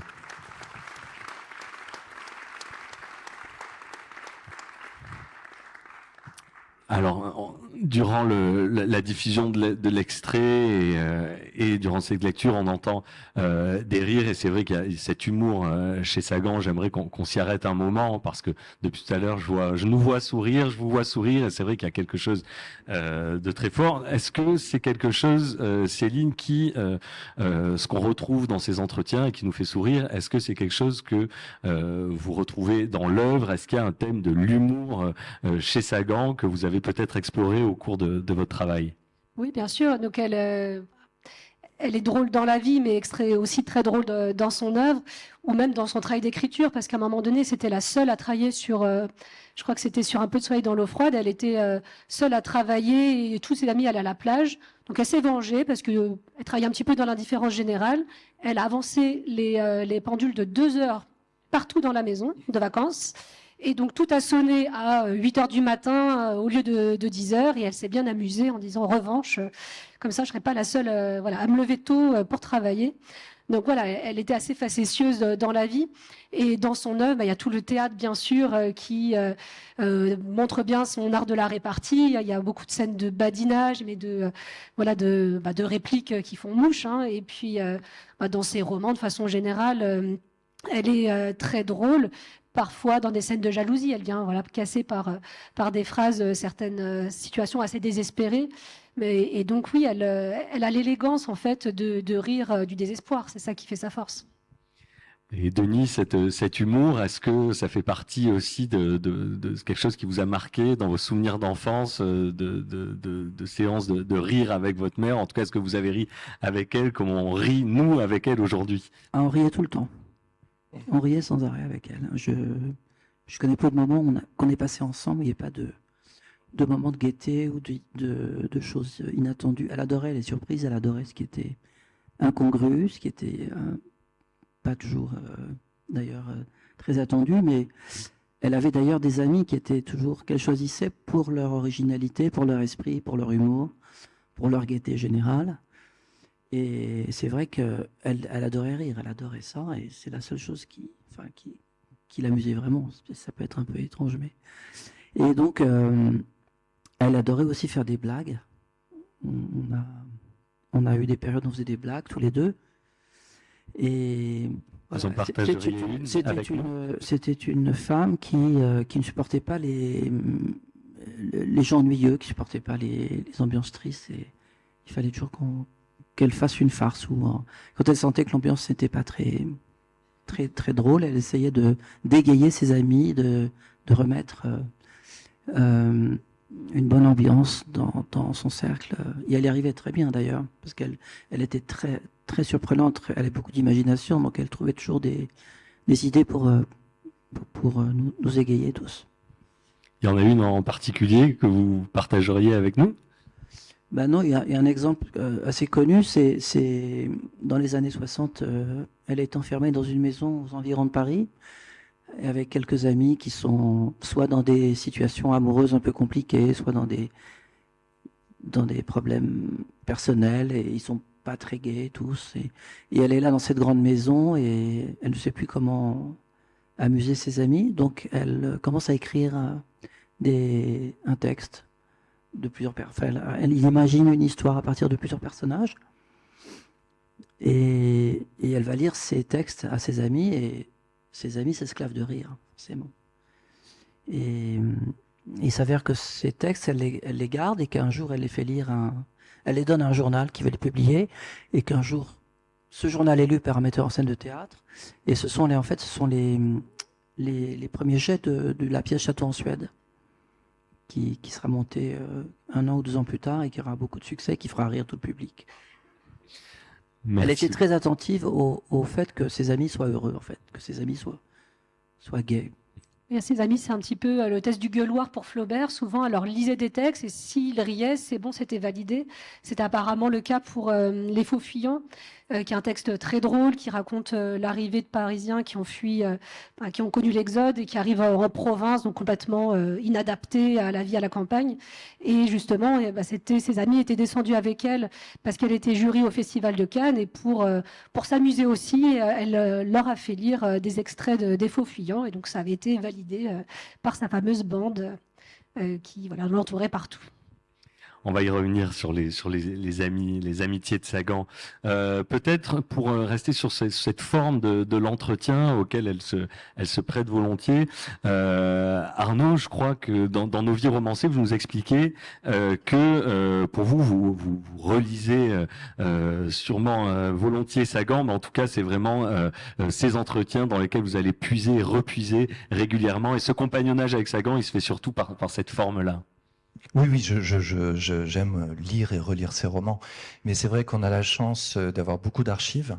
Alors, durant la diffusion de l'extrait et durant cette lecture, on entend des rires, et c'est vrai qu'il y a cet humour chez Sagan. J'aimerais qu'on s'y arrête un moment, parce que depuis tout à l'heure, je nous vois sourire, je vous vois sourire, et c'est vrai qu'il y a quelque chose de très fort. Est-ce que c'est quelque chose, Céline, ce qu'on retrouve dans ces entretiens et qui nous fait sourire, est-ce que c'est quelque chose que vous retrouvez dans l'œuvre? Est-ce qu'il y a un thème de l'humour chez Sagan que vous avez peut-être exploré au cours de votre travail? Oui, bien sûr. Donc, elle est drôle dans la vie, mais aussi très drôle dans son œuvre, ou même dans son travail d'écriture, parce qu'à un moment donné, c'était la seule à travailler sur, je crois que c'était sur Un peu de soleil dans l'eau froide, elle était seule à travailler, et tous ses amis allaient à la plage. Donc elle s'est vengée, parce qu'elle travaillait un petit peu dans l'indifférence générale. Elle a avancé les pendules de 2 heures partout dans la maison de vacances. Et donc tout a sonné à 8 heures du matin au lieu de 10 heures, et elle s'est bien amusée en disant, en revanche, comme ça je ne serai pas la seule à me lever tôt pour travailler. Donc voilà, elle était assez facétieuse dans la vie, et dans son œuvre, il y a tout le théâtre bien sûr qui montre bien son art de la répartie. Il y a beaucoup de scènes de badinage, mais de répliques qui font mouche, hein. Et puis dans ses romans, de façon générale, elle est très drôle. Parfois, dans des scènes de jalousie, elle vient casser par des phrases certaines situations assez désespérées. Et donc oui, elle a l'élégance en fait de rire du désespoir. C'est ça qui fait sa force. Et Denis, cet humour, est-ce que ça fait partie aussi de quelque chose qui vous a marqué dans vos souvenirs d'enfance, de séances de rire avec votre mère? En tout cas, est-ce que vous avez ri avec elle comme on rit, nous, avec elle aujourd'hui? Ah, on riait tout le temps. On riait sans arrêt avec elle. Je connais peu de moments qu'on ait passé ensemble, il n'y a pas de moments de gaieté ou de choses inattendues. Elle adorait les surprises, elle adorait ce qui était incongru, ce qui était pas toujours d'ailleurs très attendu, mais elle avait d'ailleurs des amis qu'elle choisissait pour leur originalité, pour leur esprit, pour leur humour, pour leur gaieté générale. Et c'est vrai qu'elle adorait rire, elle adorait ça, et c'est la seule chose qui l'amusait vraiment. Ça peut être un peu étrange, mais... Et donc, elle adorait aussi faire des blagues. On a eu des périodes où on faisait des blagues, tous les deux. Et voilà, c'était une femme qui ne supportait pas les gens ennuyeux, qui ne supportait pas les ambiances tristes. Et il fallait toujours qu'elle fasse une farce, ou quand elle sentait que l'ambiance n'était pas très, très, très drôle, elle essayait d'égayer ses amis, de remettre une bonne ambiance dans son cercle. Et elle y arrivait très bien d'ailleurs, parce qu'elle était très, très surprenante, elle avait beaucoup d'imagination, donc elle trouvait toujours des idées pour nous égayer tous. Il y en a une en particulier que vous partageriez avec nous? Ben non, il y a un exemple assez connu, c'est dans les années 60, elle est enfermée dans une maison aux environs de Paris, avec quelques amis qui sont soit dans des situations amoureuses un peu compliquées, soit dans des problèmes personnels, et ils sont pas très gais tous. Et elle est là dans cette grande maison, et elle ne sait plus comment amuser ses amis, donc elle commence à écrire un texte de plusieurs personnes. Elle imagine une histoire à partir de plusieurs personnages, et elle va lire ses textes à ses amis, et ses amis s'esclavent de rire, forcément. Et il s'avère que ces textes, elle les garde, et qu'un jour elle les fait lire elle les donne à un journal qui va les publier, et qu'un jour ce journal est lu par un metteur en scène de théâtre, et ce sont les premiers jets de la pièce Château en Suède, qui sera montée 1 an ou 2 ans plus tard, et qui aura beaucoup de succès, qui fera rire tout le public. Merci. Elle était très attentive au fait que ses amis soient heureux, en fait, que ses amis soient gays. Et ses amis, c'est un petit peu le test du gueuloir pour Flaubert. Souvent, elle leur lisait des textes, et s'ils riaient, c'est bon, c'était validé. C'était apparemment le cas pour Les Faux Fuyants. qui est un texte très drôle, qui raconte l'arrivée de Parisiens qui ont fui, qui ont connu l'exode et qui arrivent en province, donc complètement inadaptés à la vie à la campagne. Et justement, ses amis étaient descendus avec elle parce qu'elle était jury au Festival de Cannes, et pour s'amuser aussi, elle leur a fait lire des extraits des Faux Fuyants, et donc ça avait été validé par sa fameuse bande qui l'entourait partout. On va y revenir sur les amis, les amitiés de Sagan. Peut-être pour rester sur cette forme de l'entretien auquel elle se prête volontiers. Arnaud, je crois que dans Nos vies romancées, vous nous expliquez que pour vous relisez sûrement volontiers Sagan, mais en tout cas, c'est vraiment ces entretiens dans lesquels vous allez puiser et repuiser régulièrement. Et ce compagnonnage avec Sagan, il se fait surtout par cette forme-là. Oui, j'aime lire et relire ses romans, mais c'est vrai qu'on a la chance d'avoir beaucoup d'archives.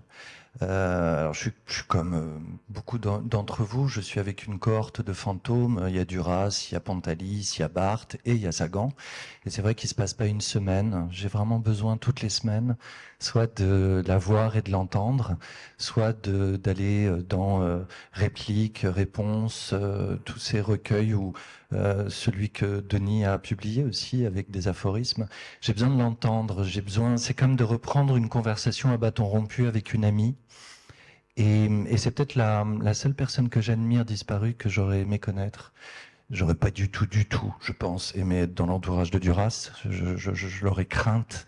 Alors je suis comme beaucoup d'entre vous, je suis avec une cohorte de fantômes. Il y a Duras, il y a Pontalis, il y a Barthes et il y a Sagan. Et c'est vrai qu'il se passe pas une semaine. J'ai vraiment besoin toutes les semaines, soit de la voir et de l'entendre, soit d'aller dans répliques, réponses, tous ces recueils, ou celui que Denis a publié aussi avec des aphorismes. J'ai besoin de l'entendre. C'est comme de reprendre une conversation à bâton rompu avec une amie. Et c'est peut-être la seule personne que j'admire disparue que j'aurais aimé connaître. J'aurais pas du tout, je pense, aimé être dans l'entourage de Duras. Je l'aurais crainte.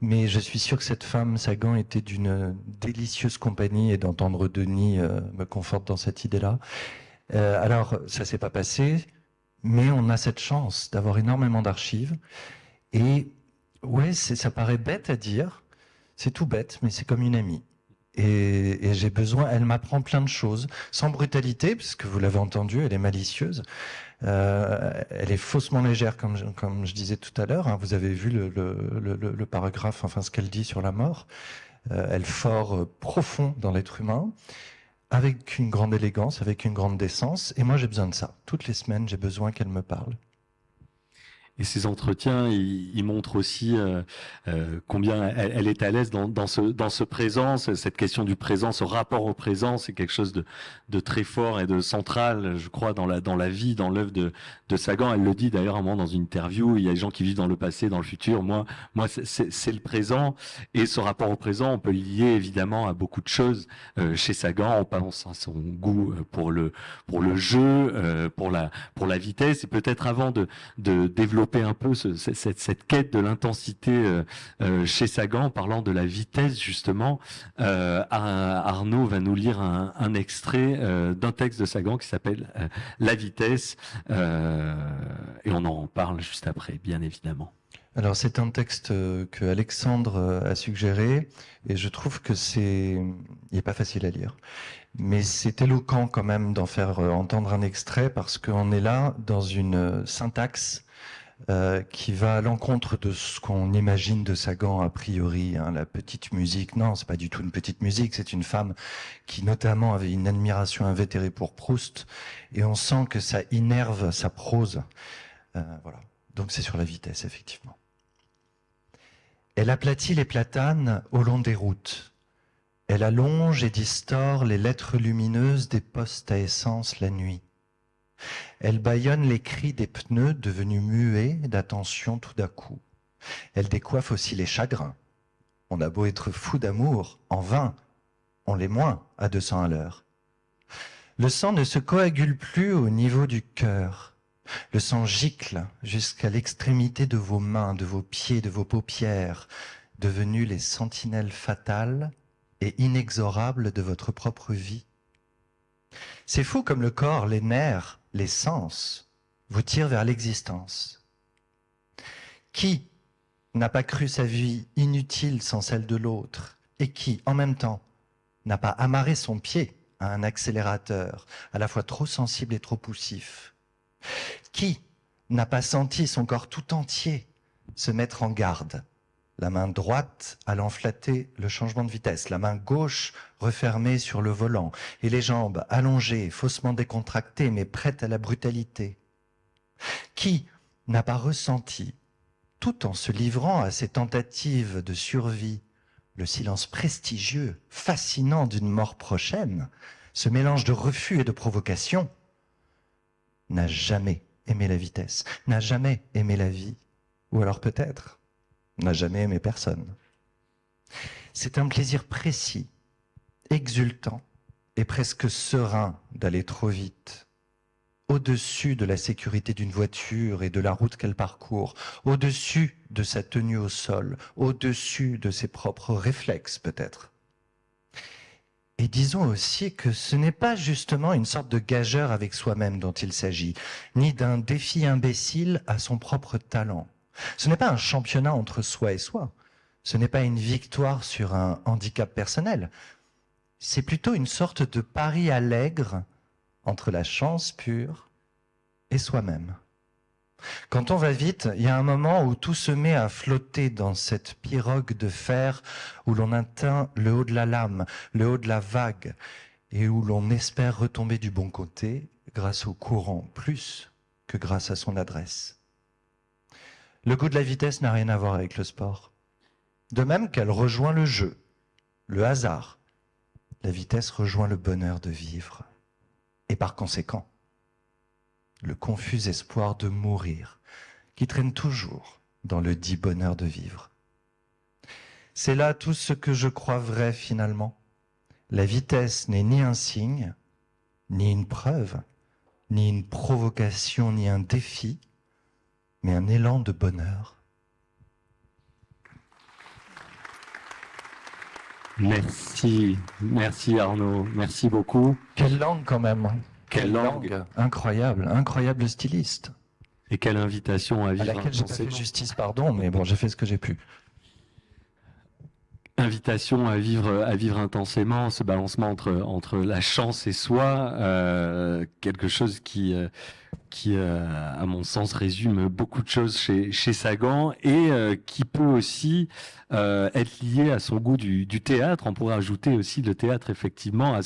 Mais je suis sûr que cette femme, Sagan, était d'une délicieuse compagnie, et d'entendre Denis me conforte dans cette idée-là. Alors, ça s'est pas passé, mais on a cette chance d'avoir énormément d'archives. Et ouais, ça paraît bête à dire, c'est tout bête, mais c'est comme une amie. Et j'ai besoin, elle m'apprend plein de choses, sans brutalité, parce que vous l'avez entendu, elle est malicieuse. Elle est faussement légère, comme je disais tout à l'heure. Hein. Vous avez vu le paragraphe, enfin ce qu'elle dit sur la mort. Elle fort profond dans l'être humain, avec une grande élégance, avec une grande décence. Et moi, j'ai besoin de ça. Toutes les semaines, j'ai besoin qu'elle me parle. Et ces entretiens, ils montrent aussi combien elle est à l'aise dans ce présent. Cette question du présent, ce rapport au présent, c'est quelque chose de très fort et de central, je crois, dans la vie, dans l'œuvre de Sagan. Elle le dit d'ailleurs à un moment dans une interview. Il y a des gens qui vivent dans le passé, dans le futur. Moi, c'est le présent. Et ce rapport au présent, on peut le lier évidemment à beaucoup de choses chez Sagan. On pense à son goût pour le jeu, pour la vitesse. Et peut-être avant de développer un peu cette quête de l'intensité chez Sagan, en parlant de la vitesse justement, Arnaud va nous lire un extrait d'un texte de Sagan qui s'appelle La vitesse, et on en parle juste après, bien évidemment. Alors c'est un texte que Alexandre a suggéré, et je trouve que il n'est pas facile à lire. Mais c'est éloquent quand même d'en faire entendre un extrait, parce qu'on est là dans une syntaxe qui va à l'encontre de ce qu'on imagine de Sagan a priori, hein, la petite musique. Non, c'est pas du tout une petite musique, c'est une femme qui notamment avait une admiration invétérée pour Proust, et on sent que ça innerve sa prose. Voilà. Donc c'est sur la vitesse, effectivement. Elle aplatit les platanes au long des routes. Elle allonge et distord les lettres lumineuses des postes à essence la nuit. Elle bâillonne les cris des pneus devenus muets d'attention tout d'un coup. Elle décoiffe aussi les chagrins. On a beau être fou d'amour, en vain, on l'est moins à 200 à l'heure. Le sang ne se coagule plus au niveau du cœur. Le sang gicle jusqu'à l'extrémité de vos mains, de vos pieds, de vos paupières, devenues les sentinelles fatales et inexorables de votre propre vie. C'est fou comme le corps, les nerfs, les sens vous tirent vers l'existence. Qui n'a pas cru sa vie inutile sans celle de l'autre, et qui, en même temps, n'a pas amarré son pied à un accélérateur à la fois trop sensible et trop poussif? Qui n'a pas senti son corps tout entier se mettre en garde, la main droite allant flatter le changement de vitesse, la main gauche refermée sur le volant, et les jambes allongées, faussement décontractées, mais prêtes à la brutalité? Qui n'a pas ressenti, tout en se livrant à ces tentatives de survie le silence prestigieux, fascinant d'une mort prochaine, ce mélange de refus et de provocation, n'a jamais aimé la vitesse, n'a jamais aimé la vie, ou alors peut-être n'a jamais aimé personne. C'est un plaisir précis, exultant et presque serein d'aller trop vite, au-dessus de la sécurité d'une voiture et de la route qu'elle parcourt, au-dessus de sa tenue au sol, au-dessus de ses propres réflexes peut-être. Et disons aussi que ce n'est pas justement une sorte de gageur avec soi-même dont il s'agit, ni d'un défi imbécile à son propre talent. Ce n'est pas un championnat entre soi et soi, ce n'est pas une victoire sur un handicap personnel, c'est plutôt une sorte de pari allègre entre la chance pure et soi-même. Quand on va vite, il y a un moment où tout se met à flotter dans cette pirogue de fer où l'on atteint le haut de la lame, le haut de la vague, et où l'on espère retomber du bon côté grâce au courant plus que grâce à son adresse. Le goût de la vitesse n'a rien à voir avec le sport. De même qu'elle rejoint le jeu, le hasard, la vitesse rejoint le bonheur de vivre. Et par conséquent, le confus espoir de mourir, qui traîne toujours dans le dit bonheur de vivre. C'est là tout ce que je crois vrai finalement. La vitesse n'est ni un signe, ni une preuve, ni une provocation, ni un défi, mais un élan de bonheur. Merci, merci Arnaud, merci beaucoup. Quelle langue quand même. Quelle langue. Incroyable, incroyable styliste. Et quelle invitation à À vivre laquelle j'ai pas fait intensément. justice, pardon, mais bon, j'ai fait ce que j'ai pu. Invitation à vivre intensément ce balancement entre la chance et soi, quelque chose qui à mon sens résume beaucoup de choses chez Sagan et qui peut aussi être lié à son goût du théâtre. On pourrait ajouter aussi le théâtre effectivement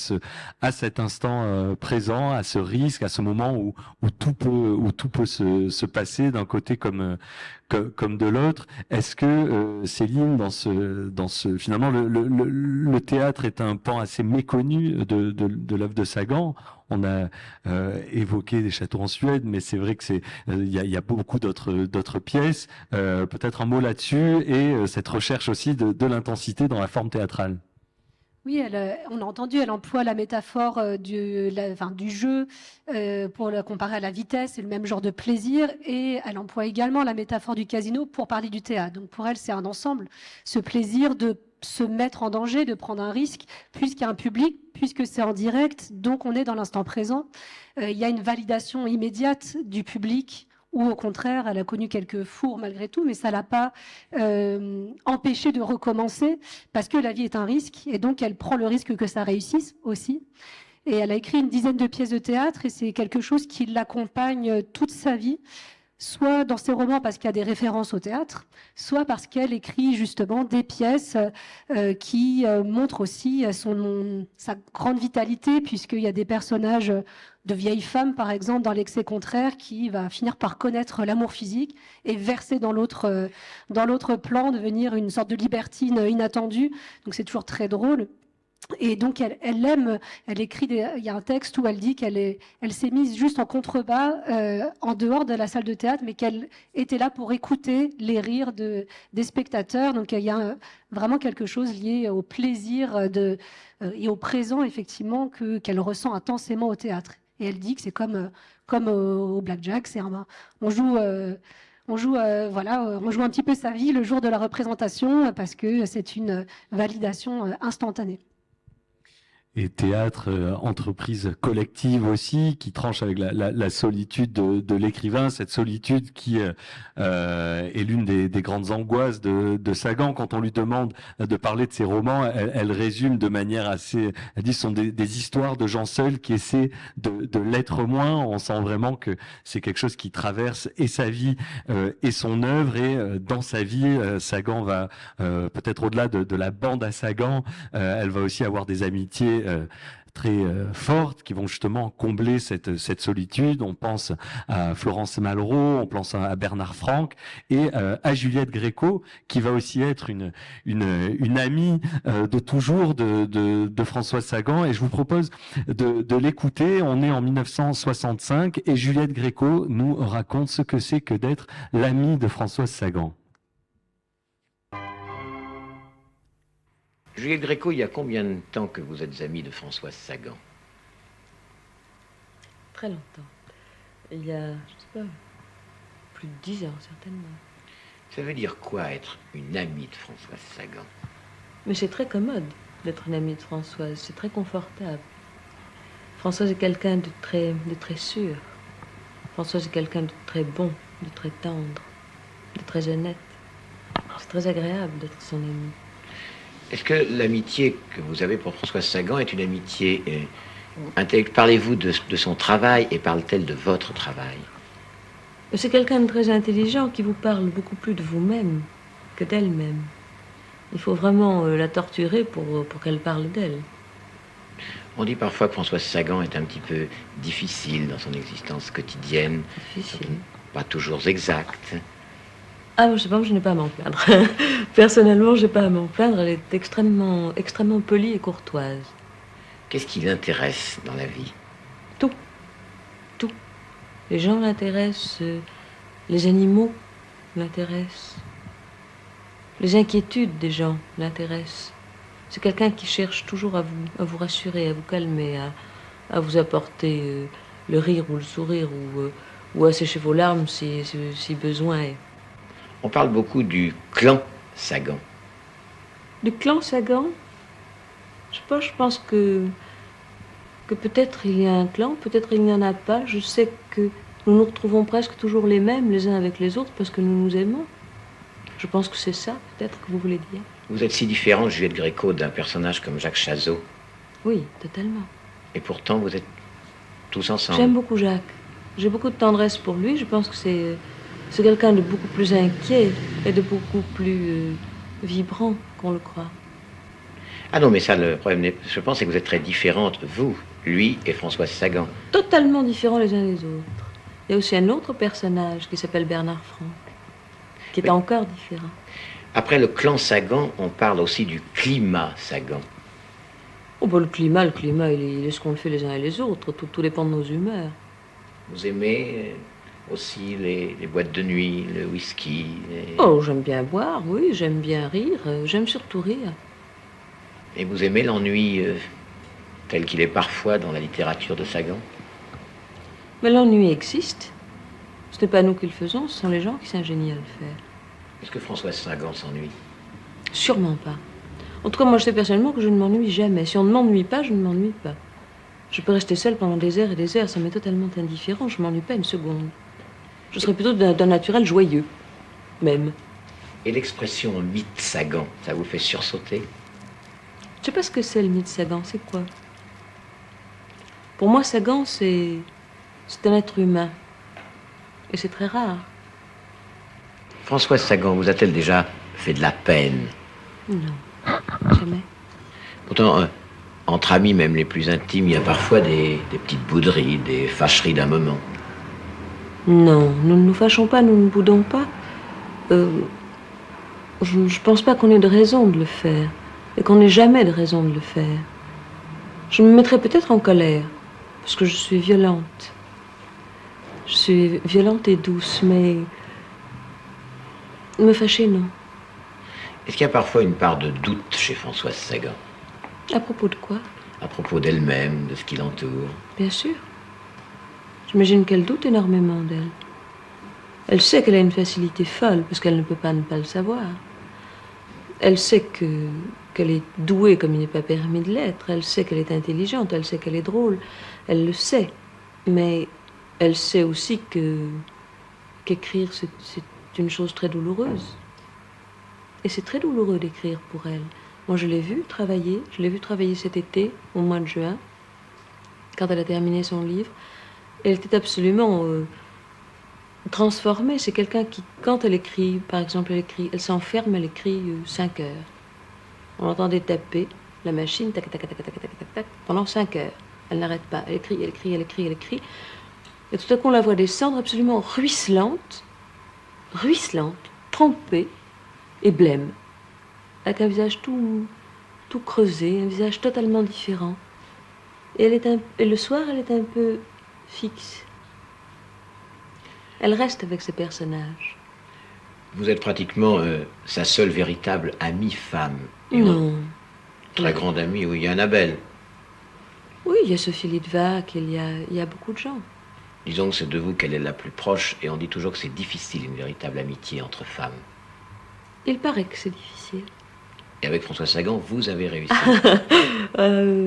à cet instant présent, à ce risque, à ce moment où tout peut se passer d'un côté comme de l'autre. Est-ce que Céline, dans ce finalement le théâtre est un pan assez méconnu de l'œuvre de Sagan. On a évoqué des châteaux en Suède, mais c'est vrai que il y a beaucoup d'autres pièces. Peut-être un mot là-dessus et cette recherche aussi de l'intensité dans la forme théâtrale. Oui, on a entendu, elle emploie la métaphore du jeu pour la comparer à la vitesse, c'est le même genre de plaisir, et elle emploie également la métaphore du casino pour parler du théâtre. Donc pour elle, c'est un ensemble, ce plaisir de se mettre en danger, de prendre un risque, puisqu'il y a un public, puisque c'est en direct, donc on est dans l'instant présent. Il y a une validation immédiate du public, ou au contraire, elle a connu quelques fours malgré tout, mais ça l'a pas empêché de recommencer, parce que la vie est un risque, et donc elle prend le risque que ça réussisse aussi. Et elle a écrit une dizaine de pièces de théâtre, et c'est quelque chose qui l'accompagne toute sa vie, soit dans ses romans parce qu'il y a des références au théâtre, soit parce qu'elle écrit justement des pièces qui montrent aussi sa grande vitalité, puisqu'il y a des personnages de vieilles femmes, par exemple, dans l'excès contraire, qui va finir par connaître l'amour physique et verser dans l'autre plan, devenir une sorte de libertine inattendue. Donc c'est toujours très drôle. Et donc elle écrit, il y a un texte où elle dit elle s'est mise juste en contrebas en dehors de la salle de théâtre, mais qu'elle était là pour écouter les rires des spectateurs. Donc il y a vraiment quelque chose lié au plaisir et au présent, effectivement, qu'elle ressent intensément au théâtre. Et elle dit que c'est comme au blackjack, on joue un petit peu sa vie le jour de la représentation parce que c'est une validation instantanée. Et théâtre, entreprise collective aussi, qui tranche avec la solitude de l'écrivain, cette solitude qui est l'une des grandes angoisses de Sagan. Quand on lui demande de parler de ses romans, elle résume de manière assez... Elle dit ce sont des histoires de gens seuls qui essaient de l'être moins. On sent vraiment que c'est quelque chose qui traverse et sa vie et son œuvre. Et dans sa vie, Sagan va, peut-être au-delà de la bande à Sagan, elle va aussi avoir des amitiés très fortes qui vont justement combler cette solitude. On pense à Florence Malraux, on pense à Bernard Franck et à Juliette Gréco, qui va aussi être une amie de toujours de François Sagan. Et je vous propose de l'écouter. On est en 1965 et Juliette Gréco nous raconte ce que c'est que d'être l'amie de François Sagan. Juliette Gréco, il y a combien de temps que vous êtes amie de Françoise Sagan? Très longtemps. Il y a, je sais pas, plus de 10 ans certainement. Ça veut dire quoi être une amie de Françoise Sagan? Mais c'est très commode d'être une amie de Françoise, c'est très confortable. Françoise est quelqu'un de très sûr. Françoise est quelqu'un de très bon, de très tendre, de très honnête. C'est très agréable d'être son amie. Est-ce que l'amitié que vous avez pour Françoise Sagan est une amitié intellectuelle? Parlez-vous de son travail et parle-t-elle de votre travail? C'est quelqu'un de très intelligent qui vous parle beaucoup plus de vous-même que d'elle-même. Il faut vraiment la torturer pour qu'elle parle d'elle. On dit parfois que Françoise Sagan est un petit peu difficile dans son existence quotidienne. Difficile. Pas toujours exacte. Ah, je sais pas, je n'ai pas à m'en plaindre. Personnellement, je n'ai pas à m'en plaindre. Elle est extrêmement polie et courtoise. Qu'est-ce qui l'intéresse dans la vie? Tout. Tout. Les gens l'intéressent, les animaux l'intéressent, les inquiétudes des gens l'intéressent. C'est quelqu'un qui cherche toujours à vous rassurer, à vous calmer, à vous apporter le rire ou le sourire ou à sécher vos larmes si besoin est. On parle beaucoup du clan Sagan. Du clan Sagan? Je sais pas, je pense que peut-être il y a un clan, peut-être il n'y en a pas. Je sais que nous nous retrouvons presque toujours les mêmes les uns avec les autres parce que nous nous aimons. Je pense que c'est ça, peut-être, que vous voulez dire. Vous êtes si différente, Juliette Gréco, d'un personnage comme Jacques Chazot. Oui, totalement. Et pourtant, vous êtes tous ensemble. J'aime beaucoup Jacques. J'ai beaucoup de tendresse pour lui. Je pense que c'est quelqu'un de beaucoup plus inquiet et de beaucoup plus vibrant qu'on le croit. Ah non, mais ça, le problème, je pense, c'est que vous êtes très différentes, vous, lui et Françoise Sagan. Totalement différents les uns des autres. Il y a aussi un autre personnage qui s'appelle Bernard Franck, qui est encore différent. Après le clan Sagan, on parle aussi du climat Sagan. Oh, bah, le climat, il est ce qu'on fait les uns et les autres. Tout dépend de nos humeurs. Vous aimez aussi les boîtes de nuit, le whisky Oh, j'aime bien boire, oui, j'aime bien rire, j'aime surtout rire. Et vous aimez l'ennui tel qu'il est parfois dans la littérature de Sagan? Mais l'ennui existe. Ce n'est pas nous qui le faisons, ce sont les gens qui s'ingénient à le faire. Est-ce que Françoise Sagan s'ennuie? Sûrement pas. En tout cas, moi, je sais personnellement que je ne m'ennuie jamais. Si on ne m'ennuie pas, je ne m'ennuie pas. Je peux rester seule pendant des heures et des heures, ça m'est totalement indifférent, je ne m'ennuie pas une seconde. Je serais plutôt d'un naturel joyeux, même. Et l'expression mythe Sagan, ça vous fait sursauter? Je ne sais pas ce que c'est le mythe Sagan, c'est quoi? Pour moi, Sagan, c'est un être humain. Et c'est très rare. Françoise Sagan vous a-t-elle déjà fait de la peine? Non, jamais. Pourtant, entre amis, même les plus intimes, il y a parfois des petites bouderies, des fâcheries d'un moment. Non, nous ne nous fâchons pas, nous ne boudons pas. Je ne pense pas qu'on ait de raison de le faire. Et qu'on n'ait jamais de raison de le faire. Je me mettrais peut-être en colère, parce que je suis violente. Je suis violente et douce, mais me fâcher, non. Est-ce qu'il y a parfois une part de doute chez Françoise Sagan? À propos de quoi? À propos d'elle-même, de ce qui l'entoure? Bien sûr. J'imagine qu'elle doute énormément d'elle. Elle sait qu'elle a une facilité folle, parce qu'elle ne peut pas ne pas le savoir. Elle sait qu'elle est douée comme il n'est pas permis de l'être. Elle sait qu'elle est intelligente, elle sait qu'elle est drôle. Elle le sait. Mais elle sait aussi qu'écrire, c'est une chose très douloureuse. Et c'est très douloureux d'écrire pour elle. Moi, je l'ai vue travailler cet été, au mois de juin, quand elle a terminé son livre. Elle était absolument transformée. C'est quelqu'un qui, quand elle écrit, par exemple, elle s'enferme, elle écrit 5 heures. On l'entendait taper, la machine, tac, tac, tac, tac, tac, tac, tac, pendant 5 heures. Elle n'arrête pas, elle écrit, elle écrit, elle écrit, elle écrit. Et tout à coup, on la voit descendre absolument ruisselante, trempée et blême, avec un visage tout creusé, un visage totalement différent. Et, et le soir, elle est un peu fixe. Elle reste avec ses personnages. Vous êtes pratiquement sa seule véritable amie femme. Non. Très grande amie, oui, il y a Annabelle. Oui, il y a Sophie Litvak, il y a beaucoup de gens. Disons que c'est de vous qu'elle est la plus proche, et on dit toujours que c'est difficile, une véritable amitié entre femmes. Il paraît que c'est difficile. Et avec François Sagan, vous avez réussi.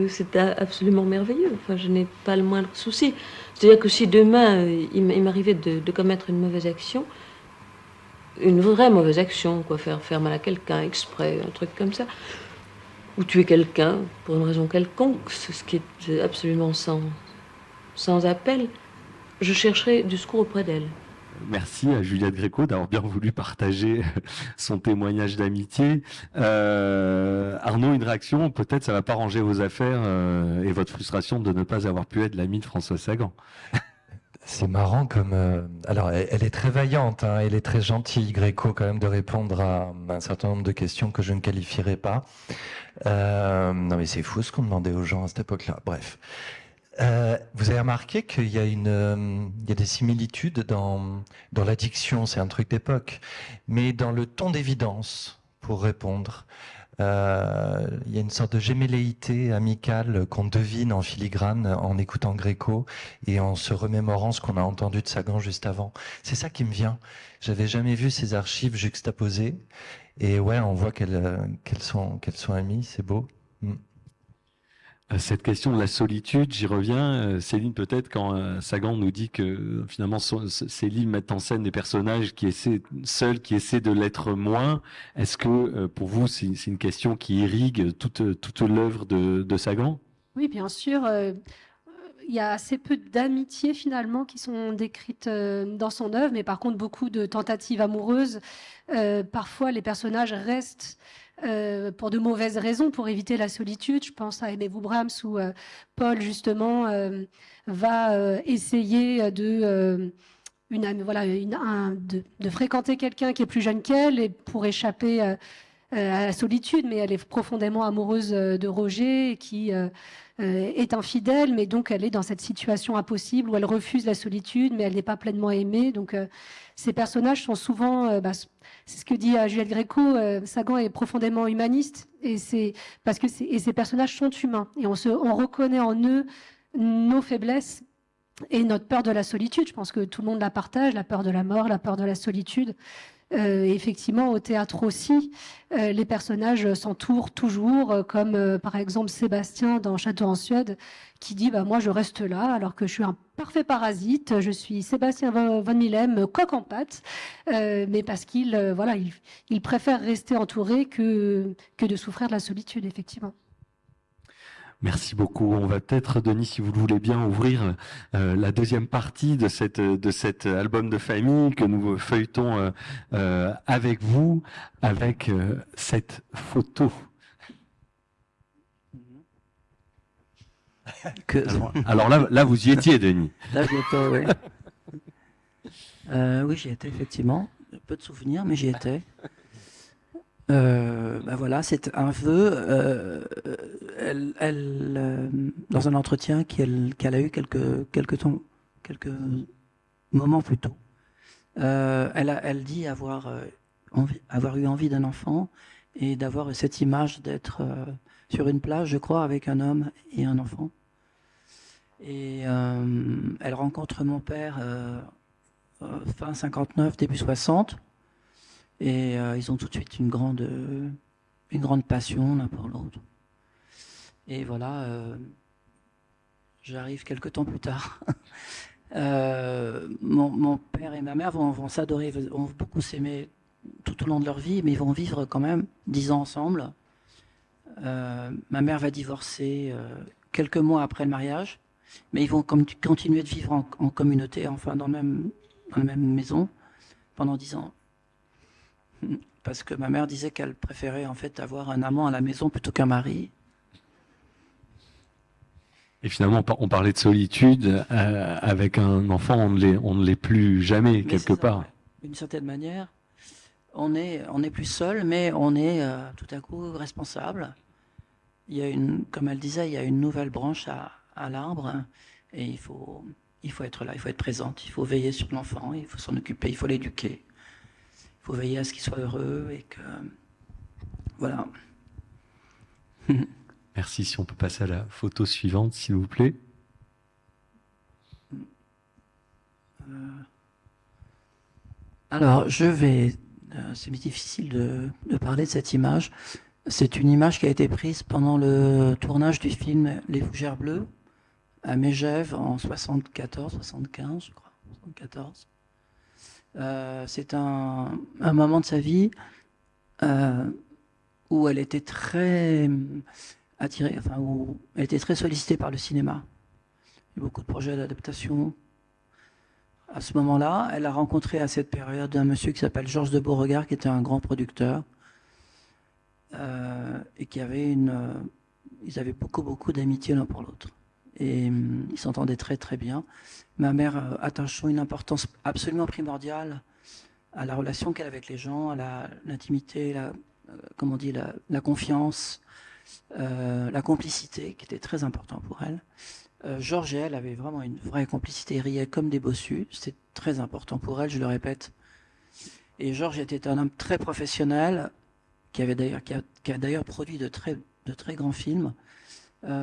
C'est absolument merveilleux. Enfin, je n'ai pas le moindre souci. C'est-à-dire que si demain, il m'arrivait de commettre une mauvaise action, une vraie mauvaise action, quoi, faire mal à quelqu'un exprès, un truc comme ça, ou tuer quelqu'un pour une raison quelconque, ce qui est absolument sans appel, je chercherai du secours auprès d'elle. Merci à Juliette Gréco d'avoir bien voulu partager son témoignage d'amitié. Arnaud, une réaction, peut-être ça va pas ranger vos affaires et votre frustration de ne pas avoir pu être l'ami de François Sagan. C'est marrant comme... alors, elle est très vaillante, hein, elle est très gentille, Gréco, quand même, de répondre à un certain nombre de questions que je ne qualifierais pas. Non, mais c'est fou ce qu'on demandait aux gens à cette époque-là. Bref. Vous avez remarqué qu'il y a il y a des similitudes dans la diction, c'est un truc d'époque, mais dans le ton d'évidence pour répondre. Il y a une sorte de gémelléité amicale qu'on devine en filigrane en écoutant Gréco et en se remémorant ce qu'on a entendu de Sagan juste avant. C'est ça qui me vient. J'avais jamais vu ces archives juxtaposées et ouais, on voit qu'elles sont amies, c'est beau. Cette question de la solitude, j'y reviens. Céline, peut-être quand Sagan nous dit que finalement ses livres mettent en scène des personnages qui essaient de l'être moins, est-ce que pour vous c'est une question qui irrigue toute l'œuvre de Sagan? Oui, bien sûr. Il y a assez peu d'amitiés finalement qui sont décrites dans son œuvre, mais par contre beaucoup de tentatives amoureuses. Parfois, les personnages restent pour de mauvaises raisons, pour éviter la solitude. Je pense à Aimez-vous Brahms, où Paul, justement, va essayer de fréquenter quelqu'un qui est plus jeune qu'elle et pour échapper à la solitude, mais elle est profondément amoureuse de Roger qui est infidèle, mais donc elle est dans cette situation impossible où elle refuse la solitude, mais elle n'est pas pleinement aimée. Donc ces personnages sont souvent, c'est ce que dit Juliette Gréco, Sagan est profondément humaniste, et c'est parce que ces personnages sont humains, et on reconnaît en eux nos faiblesses et notre peur de la solitude. Je pense que tout le monde la partage, la peur de la mort, la peur de la solitude. Et effectivement, au théâtre aussi, les personnages s'entourent toujours, comme par exemple Sébastien dans Château en Suède, qui dit moi je reste là alors que je suis un parfait parasite, je suis Sébastien von Millem, coq en pâte, mais parce qu'il il préfère rester entouré que de souffrir de la solitude, effectivement. Merci beaucoup. On va peut-être, Denis, si vous le voulez bien, ouvrir la deuxième partie de cet album de famille que nous feuilletons avec vous, avec cette photo. Alors là, vous y étiez, Denis. Là, j'y étais, oui. Oui, j'y étais, effectivement. Peu de souvenirs, mais j'y étais. Voilà, c'est un vœu. Dans un entretien qu'elle a eu quelques moments plus tôt, elle dit avoir eu envie d'un enfant et d'avoir cette image d'être sur une plage, je crois, avec un homme et un enfant. Et elle rencontre mon père fin 59, début 60. Et ils ont tout de suite une grande passion l'un pour l'autre. Et voilà, j'arrive quelques temps plus tard. Mon père et ma mère vont s'adorer, vont beaucoup s'aimer tout au long de leur vie, mais ils vont vivre quand même 10 ans ensemble. Ma mère va divorcer quelques mois après le mariage, mais ils vont continuer de vivre en communauté, enfin dans la même maison pendant 10 ans. Parce que ma mère disait qu'elle préférait en fait avoir un amant à la maison plutôt qu'un mari. Et finalement, on parlait de solitude. Avec un enfant, on ne l'est plus jamais, Mais quelque c'est ça, part. ouais. D'une certaine manière, on est plus seul, mais on est tout à coup responsable. Il y a comme elle disait, il y a une nouvelle branche à l'arbre, et il faut être là, il faut être présente, il faut veiller sur l'enfant, il faut s'en occuper, il faut l'éduquer, il faut veiller à ce qu'il soit heureux et que voilà. Merci. Si on peut passer à la photo suivante, s'il vous plaît. Alors, c'est difficile de parler de cette image. C'est une image qui a été prise pendant le tournage du film Les Fougères Bleues à Megève en 74, 75, je crois, 74. C'est un moment de sa vie où elle était très attirée, enfin, où elle était très sollicitée par le cinéma. Il y a eu beaucoup de projets d'adaptation. À ce moment-là, elle a rencontré à cette période un monsieur qui s'appelle Georges de Beauregard, qui était un grand producteur et qui avait ils avaient beaucoup d'amitié l'un pour l'autre. Et ils s'entendaient très très bien. Ma mère attachant une importance absolument primordiale à la relation qu'elle avait avec les gens, à l'intimité, comment on dit, la confiance, la complicité, qui était très important pour elle. Georges et elle avaient vraiment une vraie complicité, ils riaient comme des bossus, c'était très important pour elle, je le répète. Et Georges était un homme très professionnel, qui a d'ailleurs produit de très grands films.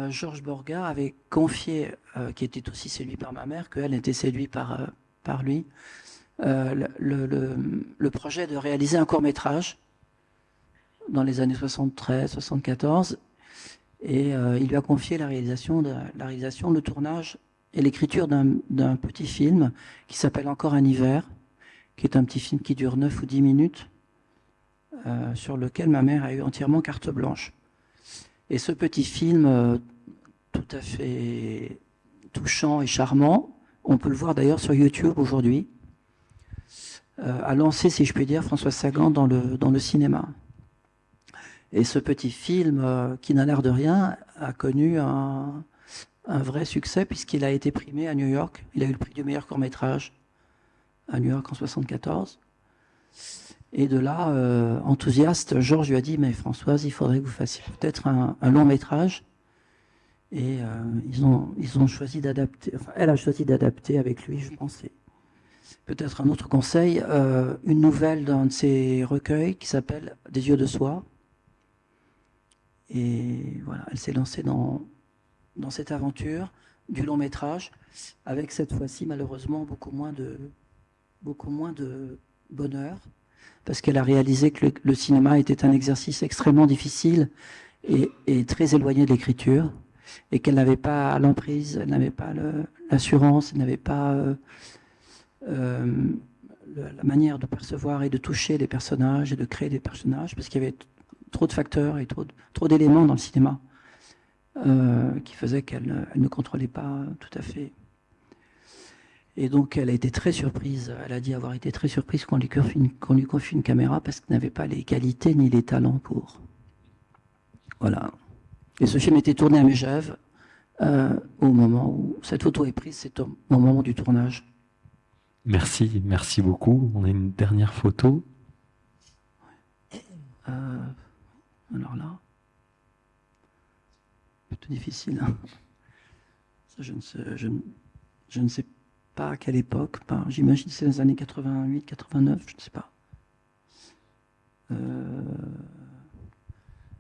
Georges Beauregard avait confié, qui était aussi séduit par ma mère, qu'elle était séduite par lui, le projet de réaliser un court-métrage dans les années 73, 74. Et il lui a confié la réalisation, le tournage et l'écriture d'un petit film qui s'appelle Encore un hiver, qui est un petit film qui dure 9 ou 10 minutes, sur lequel ma mère a eu entièrement carte blanche. Et ce petit film, tout à fait touchant et charmant, on peut le voir d'ailleurs sur YouTube aujourd'hui, a lancé, si je puis dire, François Sagan dans le cinéma. Et ce petit film, qui n'a l'air de rien, a connu un vrai succès puisqu'il a été primé à New York. Il a eu le prix du meilleur court-métrage à New York en 1974. Et de là, enthousiaste, Georges lui a dit « Mais Françoise, il faudrait que vous fassiez peut-être un long-métrage ». Et ils ont choisi d'adapter, enfin elle a choisi d'adapter avec lui, je pensais. Peut-être un autre conseil, une nouvelle d'un de ses recueils qui s'appelle « Des yeux de soie ». Et voilà, elle s'est lancée dans cette aventure du long métrage, avec cette fois-ci malheureusement beaucoup moins de bonheur, parce qu'elle a réalisé que le cinéma était un exercice extrêmement difficile et très éloigné de l'écriture, et qu'elle n'avait pas l'emprise, elle n'avait pas l'assurance, elle n'avait pas la manière de percevoir et de toucher les personnages et de créer des personnages, parce qu'il y avait trop de facteurs et trop d'éléments dans le cinéma qui faisaient qu'elle ne contrôlait pas tout à fait. Et donc elle a été très surprise, elle a dit avoir été très surprise qu'on lui confie une caméra parce qu'elle n'avait pas les qualités ni les talents pour. Voilà. Et ce film était tourné à Megève au moment où cette photo est prise, c'est au moment du tournage. Merci beaucoup. On a une dernière photo. Alors là, plutôt difficile. Hein. Ça, je ne sais pas à quelle époque. J'imagine que c'est les années 88, 89, je ne sais pas.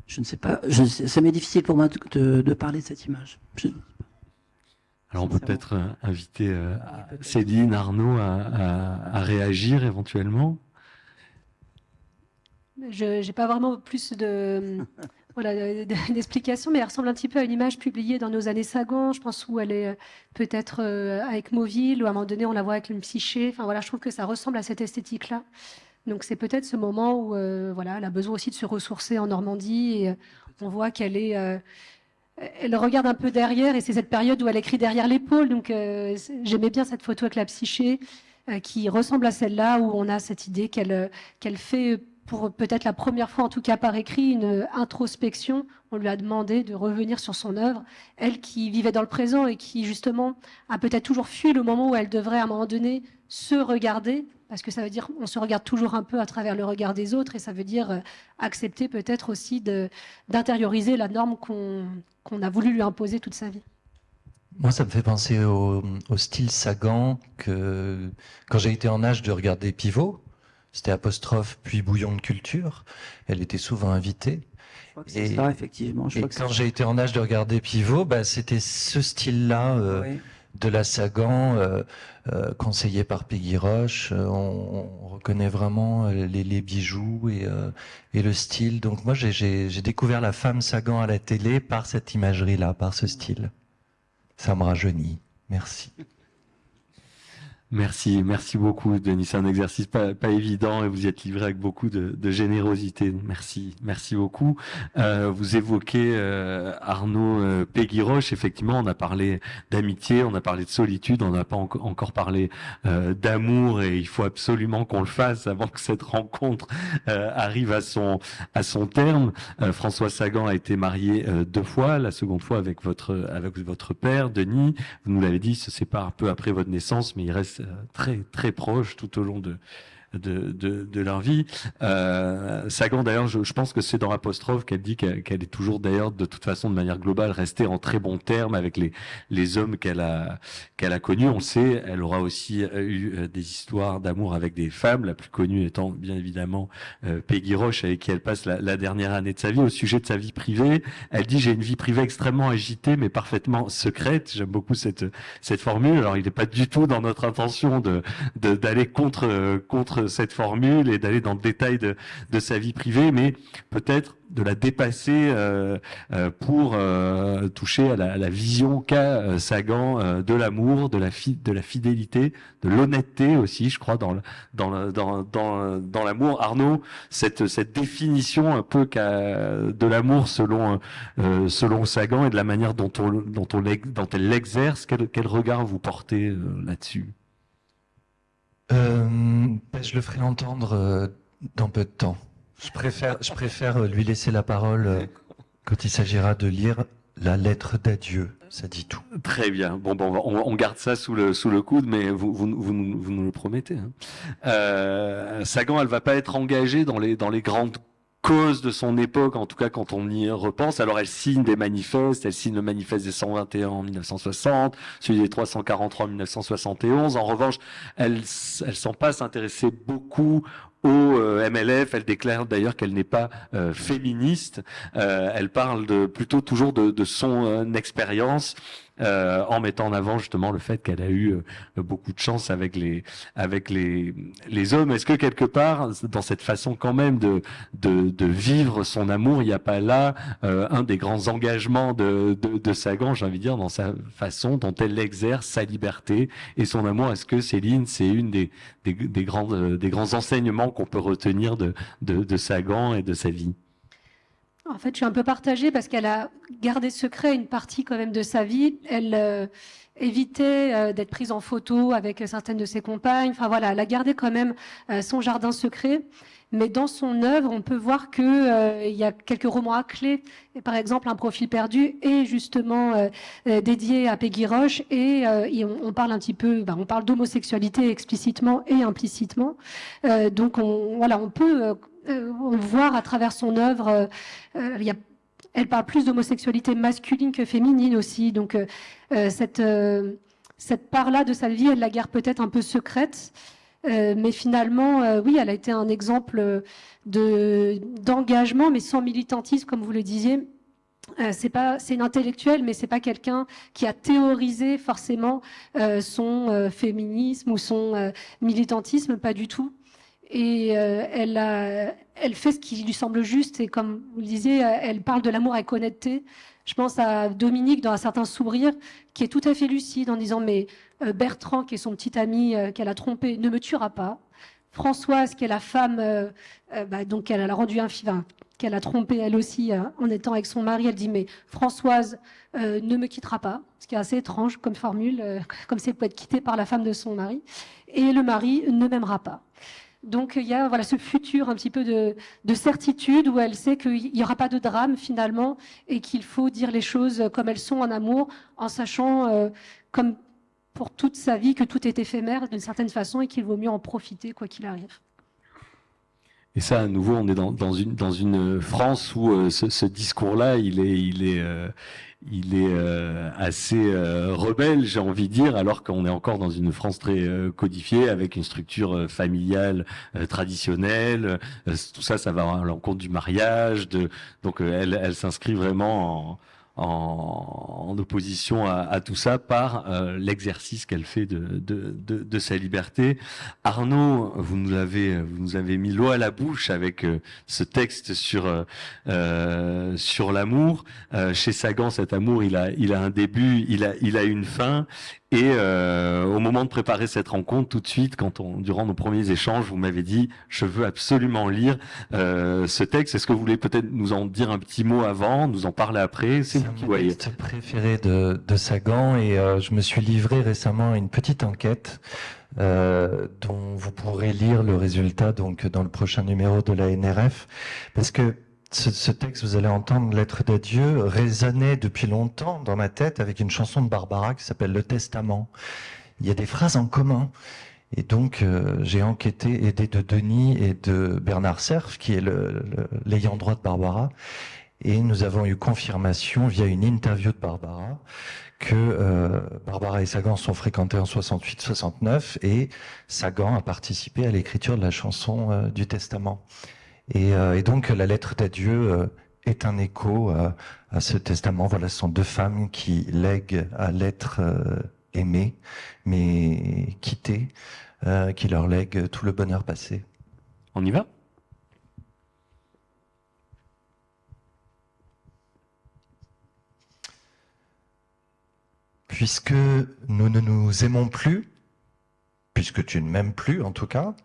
Je ne sais pas. Ça m'est difficile pour moi de parler de cette image. Alors on peut peut-être inviter Céline, Arnaud à réagir éventuellement. Je n'ai pas vraiment plus d'explications, mais elle ressemble un petit peu à une image publiée dans Nos années Sagan, je pense, où elle est peut-être avec Mauville, ou à un moment donné on la voit avec une psyché. Enfin voilà, je trouve que ça ressemble à cette esthétique-là. Donc c'est peut-être ce moment où elle a besoin aussi de se ressourcer en Normandie, et on voit qu'elle elle regarde un peu derrière, et c'est cette période où elle écrit derrière l'épaule. Donc j'aimais bien cette photo avec la psyché qui ressemble à celle-là, où on a cette idée qu'elle fait pour peut-être la première fois, en tout cas par écrit, une introspection. On lui a demandé de revenir sur son œuvre. Elle qui vivait dans le présent et qui, justement, a peut-être toujours fui le moment où elle devrait, à un moment donné, se regarder, parce que ça veut dire on se regarde toujours un peu à travers le regard des autres, et ça veut dire accepter peut-être aussi d'intérioriser la norme qu'on a voulu lui imposer toute sa vie. Moi, ça me fait penser au style Sagan que quand j'ai été en âge de regarder Pivot, c'était apostrophe puis bouillon de culture. Elle était souvent invitée. Je crois que c'est ça, effectivement. Et quand j'ai été en âge de regarder Pivot, c'était ce style-là Oui. de la Sagan, conseillé par Peggy Roche. On reconnaît vraiment les bijoux et le style. Donc moi, j'ai découvert la femme Sagan à la télé par cette imagerie-là, par ce style. Ça me rajeunit. Merci. Merci beaucoup, Denis. C'est un exercice pas évident et vous y êtes livré avec beaucoup de générosité. Merci beaucoup. Vous évoquez Arnaud Peggy-Roche. Effectivement, on a parlé d'amitié, on a parlé de solitude, on n'a pas encore parlé d'amour, et il faut absolument qu'on le fasse avant que cette rencontre arrive à son terme. François Sagan a été marié 2 fois, la seconde fois avec votre père, Denis. Vous nous l'avez dit, il se sépare peu après votre naissance, mais il reste très très proche tout au long de leur vie. Sagan, d'ailleurs, je pense que c'est dans Apostrophe qu'elle dit qu'elle est toujours, d'ailleurs, de toute façon, de manière globale, restée en très bons termes avec les hommes qu'elle a connus. On le sait, elle aura aussi eu des histoires d'amour avec des femmes, la plus connue étant bien évidemment Peggy Roche, avec qui elle passe la dernière année de sa vie. Au sujet de sa vie privée, elle dit: j'ai une vie privée extrêmement agitée mais parfaitement secrète. J'aime beaucoup cette formule. Alors, il n'est pas du tout dans notre intention d'aller contre cette formule et d'aller dans le détail de sa vie privée, mais peut-être de la dépasser pour toucher à la vision qu'a Sagan de l'amour, de la fidélité, de l'honnêteté aussi, je crois, dans l'amour. Arnaud, cette définition un peu de l'amour selon Sagan et de la manière dont elle l'exerce, quel regard vous portez là-dessus? Je le ferai entendre dans peu de temps. Je préfère lui laisser la parole quand il s'agira de lire la lettre d'adieu. Ça dit tout. Très bien. Bon, on garde ça sous le coude, mais vous nous le promettez. Sagan, elle va pas être engagée dans les grandes cause de son époque, en tout cas quand on y repense. Alors elle signe des manifestes, elle signe le manifeste des 121 en 1960, celui des 343 en 1971. En revanche, elle s'en passe s'intéresser beaucoup au MLF. Elle déclare d'ailleurs qu'elle n'est pas féministe. Elle parle plutôt toujours de son expérience, en mettant en avant justement le fait qu'elle a eu beaucoup de chance avec les hommes. Est-ce que quelque part, dans cette façon quand même de vivre son amour, il n'y a pas là un des grands engagements de Sagan, j'ai envie de dire, dans sa façon dont elle exerce sa liberté et son amour? Est-ce que, Céline, c'est une des grands enseignements qu'on peut retenir de Sagan et de sa vie? En fait, je suis un peu partagée parce qu'elle a gardé secret une partie quand même de sa vie. Elle évitait d'être prise en photo avec certaines de ses compagnes. Enfin voilà, elle a gardé quand même son jardin secret. Mais dans son œuvre, on peut voir que il y a quelques romans à clé. Et par exemple, Un profil perdu est justement dédié à Peggy Roche. Et on parle un petit peu, on parle d'homosexualité explicitement et implicitement. Donc on peut voir à travers son œuvre, elle parle plus d'homosexualité masculine que féminine aussi. Donc cette part-là de sa vie, elle la garde peut-être un peu secrète. Mais finalement, oui, elle a été un exemple d'engagement, mais sans militantisme, comme vous le disiez. C'est une intellectuelle, mais c'est pas quelqu'un qui a théorisé forcément son féminisme ou son militantisme, pas du tout. Et elle fait ce qui lui semble juste, et comme vous le disiez, elle parle de l'amour avec honnêteté. Je pense à Dominique dans Un certain sourire, qui est tout à fait lucide en disant: mais Bertrand, qui est son petit ami qu'elle a trompé, ne me tuera pas. Françoise, qui est la femme donc qu'elle a rendu qu'elle a trompé elle aussi en étant avec son mari, elle dit: mais Françoise ne me quittera pas, ce qui est assez étrange comme formule, comme si elle peut être quittée par la femme de son mari, et le mari ne m'aimera pas. Donc il y a ce futur un petit peu de certitude où elle sait qu'il n'y aura pas de drame finalement et qu'il faut dire les choses comme elles sont en amour, en sachant, comme pour toute sa vie, que tout est éphémère d'une certaine façon et qu'il vaut mieux en profiter quoi qu'il arrive. Et ça, à nouveau, on est dans une France où ce discours-là, il est assez rebelle, j'ai envie de dire, alors qu'on est encore dans une France très codifiée, avec une structure familiale traditionnelle. Tout ça, ça va à l'encontre du mariage. Donc, elle s'inscrit vraiment en opposition à tout ça par l'exercice qu'elle fait de sa liberté. Arnaud, vous nous avez mis l'eau à la bouche avec ce texte sur l'amour. Chez Sagan, cet amour, il a un début, il a une fin. Et au moment de préparer cette rencontre, tout de suite, durant nos premiers échanges, vous m'avez dit « je veux absolument lire ce texte ». Est-ce que vous voulez peut-être nous en dire un petit mot avant, nous en parler après? C'est vous qui voyez. C'est mon texte préféré de Sagan et je me suis livré récemment à une petite enquête dont vous pourrez lire le résultat donc dans le prochain numéro de la NRF, parce que ce texte, vous allez entendre, Lettre d'adieu, résonnait depuis longtemps dans ma tête avec une chanson de Barbara qui s'appelle Le Testament. Il y a des phrases en commun. Et donc, j'ai enquêté, aidé de Denis et de Bernard Cerf, qui est l'ayant droit de Barbara. Et nous avons eu confirmation via une interview de Barbara que Barbara et Sagan sont fréquentés en 68-69 et Sagan a participé à l'écriture de la chanson du Testament. Et donc la lettre d'adieu est un écho à ce testament. Voilà, ce sont deux femmes qui lèguent à l'être aimé, mais quitté, qui leur lèguent tout le bonheur passé. On y va ? Puisque nous ne nous aimons plus, puisque tu ne m'aimes plus en tout cas,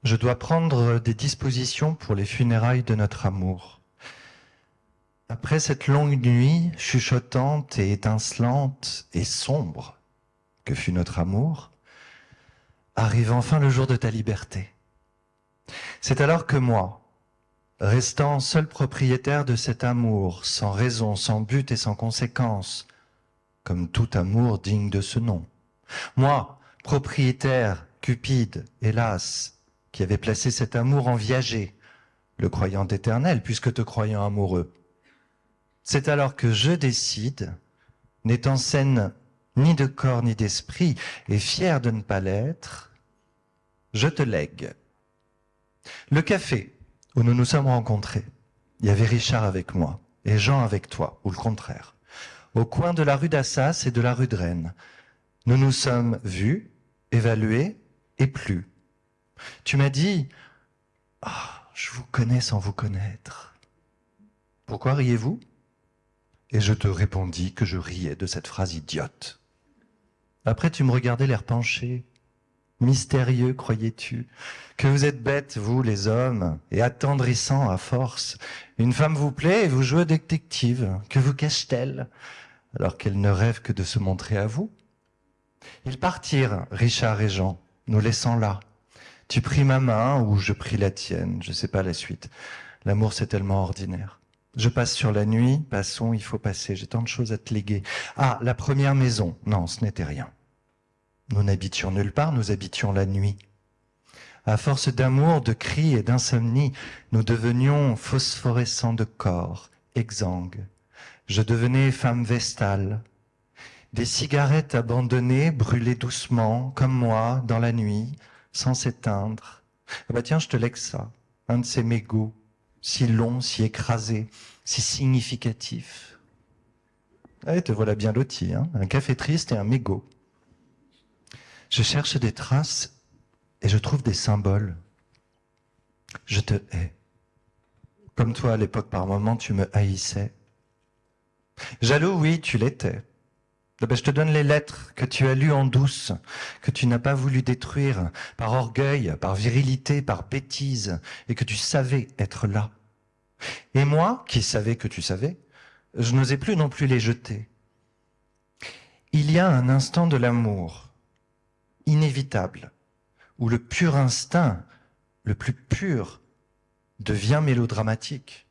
je dois prendre des dispositions pour les funérailles de notre amour. Après cette longue nuit chuchotante et étincelante et sombre que fut notre amour, arrive enfin le jour de ta liberté. C'est alors que moi, restant seul propriétaire de cet amour, sans raison, sans but et sans conséquence, comme tout amour digne de ce nom, moi, propriétaire, cupide, hélas, qui avait placé cet amour en viager, le croyant éternel, puisque te croyant amoureux. C'est alors que je décide, n'étant saine ni de corps ni d'esprit, et fier de ne pas l'être, je te lègue. Le café où nous nous sommes rencontrés, il y avait Richard avec moi, et Jean avec toi, ou le contraire. Au coin de la rue d'Assas et de la rue de Rennes, nous nous sommes vus, évalués et plus. Tu m'as dit « Ah, je vous connais sans vous connaître. Pourquoi riez-vous » Et je te répondis que je riais de cette phrase idiote. Après, tu me regardais l'air penché. Mystérieux, croyais-tu, que vous êtes bêtes, vous, les hommes, et attendrissants à force. Une femme vous plaît et vous jouez détective. Que vous cache-t-elle, alors qu'elle ne rêve que de se montrer à vous? Ils partirent, Richard et Jean, nous laissant là. Tu pris ma main ou je pris la tienne, je sais pas la suite. L'amour, c'est tellement ordinaire. Je passe sur la nuit, passons, il faut passer, j'ai tant de choses à te léguer. Ah, la première maison, non, ce n'était rien. Nous n'habitions nulle part, nous habitions la nuit. À force d'amour, de cris et d'insomnie, nous devenions phosphorescents de corps, exsangues. Je devenais femme vestale. Des cigarettes abandonnées, brûlées doucement, comme moi, dans la nuit, sans s'éteindre. Ah bah tiens, je te lègue ça, un de ces mégots, si long, si écrasé, si significatif. Ah, te voilà bien loti, hein, un café triste et un mégot. Je cherche des traces et je trouve des symboles. Je te hais. Comme toi, à l'époque, par moments, tu me haïssais. Jaloux, oui, tu l'étais. Je te donne les lettres que tu as lues en douce, que tu n'as pas voulu détruire, par orgueil, par virilité, par bêtise, et que tu savais être là. Et moi, qui savais que tu savais, je n'osais plus non plus les jeter. Il y a un instant de l'amour, inévitable, où le pur instinct le plus pur devient mélodramatique.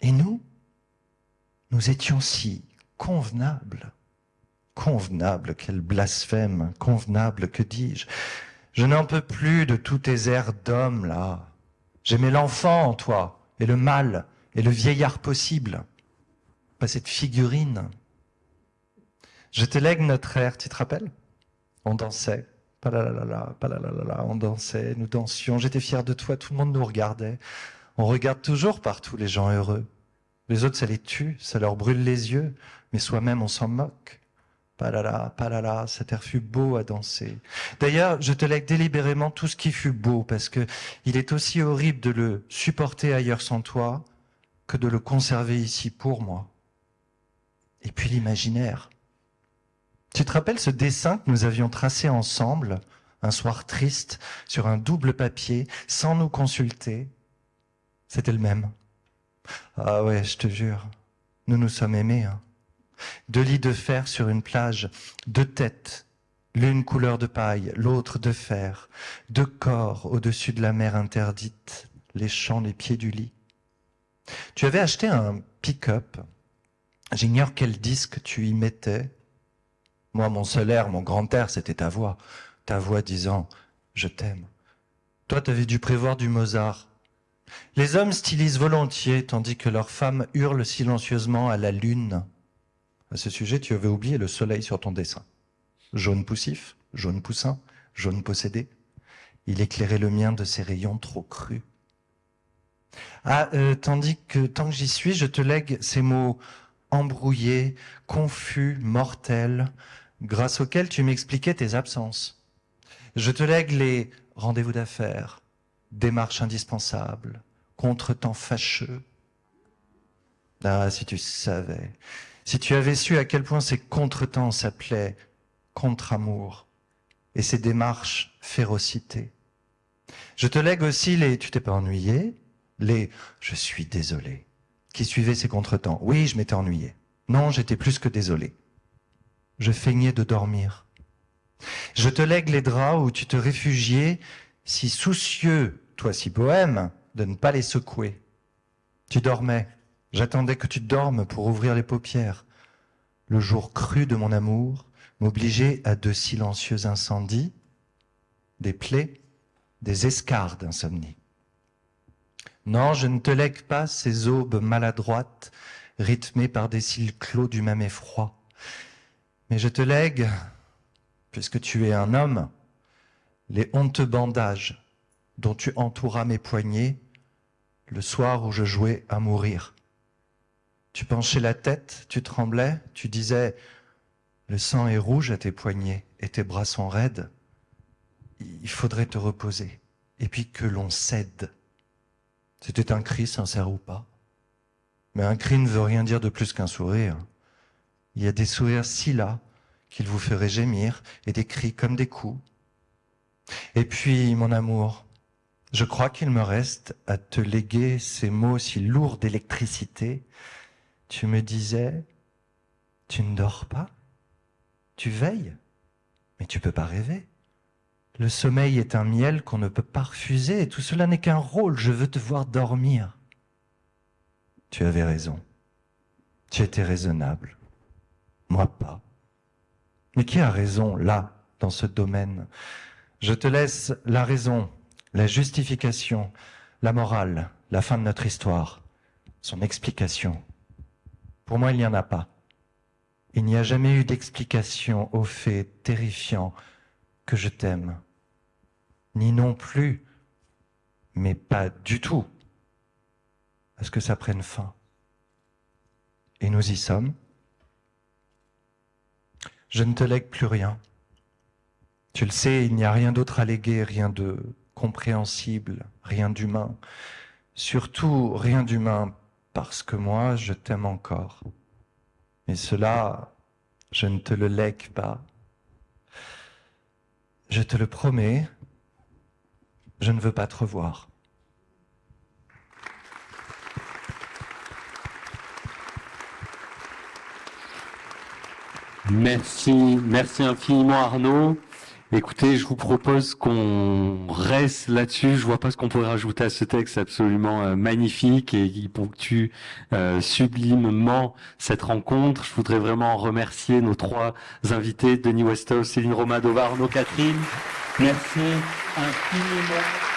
Et nous étions si convenables. Convenables, quel blasphème, convenables, que dis-je? Je n'en peux plus de tous tes airs d'homme, là. J'aimais l'enfant en toi, et le mâle, et le vieillard possible. Pas cette figurine. Je te lègue notre air, tu te rappelles? On dansait, palalalala, on dansait, nous dansions, j'étais fier de toi, tout le monde nous regardait. On regarde toujours partout les gens heureux. Les autres, ça les tue, ça leur brûle les yeux, mais soi-même, on s'en moque. Palala, cet air fut beau à danser. D'ailleurs, je te lègue délibérément tout ce qui fut beau, parce que il est aussi horrible de le supporter ailleurs sans toi que de le conserver ici pour moi. Et puis l'imaginaire. Tu te rappelles ce dessin que nous avions tracé ensemble, un soir triste, sur un double papier, sans nous consulter? C'était le même. Ah ouais, je te jure, nous nous sommes aimés, hein. 2 lits de fer sur une plage, 2 têtes, l'une couleur de paille, l'autre de fer, 2 corps au-dessus de la mer interdite, léchant les pieds du lit. Tu avais acheté un pick-up, j'ignore quel disque tu y mettais. Moi, mon seul air, mon grand air, c'était ta voix disant « je t'aime ». Toi, t'avais dû prévoir du Mozart. Les hommes stylisent volontiers, tandis que leurs femmes hurlent silencieusement à la lune. À ce sujet, tu avais oublié le soleil sur ton dessin. Jaune poussif, jaune poussin, jaune possédé. Il éclairait le mien de ses rayons trop crus. Tandis que, tant que j'y suis, je te lègue ces mots embrouillés, confus, mortels, grâce auxquels tu m'expliquais tes absences. Je te lègue les rendez-vous d'affaires, démarches indispensables, contretemps fâcheux. Ah, si tu savais... Si tu avais su à quel point ces contretemps s'appelaient contre-amour et ces démarches férocité. Je te lègue aussi les « tu t'es pas ennuyé », les « je suis désolé » qui suivaient ces contretemps. Oui, je m'étais ennuyé. Non, j'étais plus que désolé. Je feignais de dormir. Je te lègue les draps où tu te réfugiais, si soucieux, toi si bohème, de ne pas les secouer. Tu dormais. J'attendais que tu dormes pour ouvrir les paupières. Le jour cru de mon amour m'obligeait à de silencieux incendies, des plaies, des escarres d'insomnie. Non, je ne te lègue pas ces aubes maladroites, rythmées par des cils clos du même effroi. Mais je te lègue, puisque tu es un homme, les honteux bandages dont tu entouras mes poignets le soir où je jouais à mourir. Tu penchais la tête, tu tremblais, tu disais « Le sang est rouge à tes poignets et tes bras sont raides. Il faudrait te reposer. » Et puis que l'on cède. C'était un cri, sincère ou pas. Mais un cri ne veut rien dire de plus qu'un sourire. Il y a des sourires si las qu'ils vous feraient gémir et des cris comme des coups. Et puis, mon amour, je crois qu'il me reste à te léguer ces mots si lourds d'électricité. Tu me disais, tu ne dors pas, tu veilles, mais tu peux pas rêver. Le sommeil est un miel qu'on ne peut pas refuser, et tout cela n'est qu'un rôle, je veux te voir dormir. Tu avais raison, tu étais raisonnable, moi pas. Mais qui a raison, là, dans ce domaine? Je te laisse la raison, la justification, la morale, la fin de notre histoire, son explication. Pour moi, il n'y en a pas. Il n'y a jamais eu d'explication au fait terrifiant que je t'aime. Ni non plus, mais pas du tout, à ce que ça prenne fin. Et nous y sommes. Je ne te lègue plus rien. Tu le sais, il n'y a rien d'autre à léguer, rien de compréhensible, rien d'humain. Surtout rien d'humain, parce que moi, je t'aime encore. Mais cela, je ne te le lègue pas. Je te le promets, je ne veux pas te revoir. Merci infiniment Arnaud. Écoutez, je vous propose qu'on reste là-dessus. Je vois pas ce qu'on pourrait rajouter à ce texte absolument magnifique et qui ponctue sublimement cette rencontre. Je voudrais vraiment remercier nos 3 invités, Denis Westhoff, Céline Romain-Dovar, Arnaud Catherine. Merci infiniment.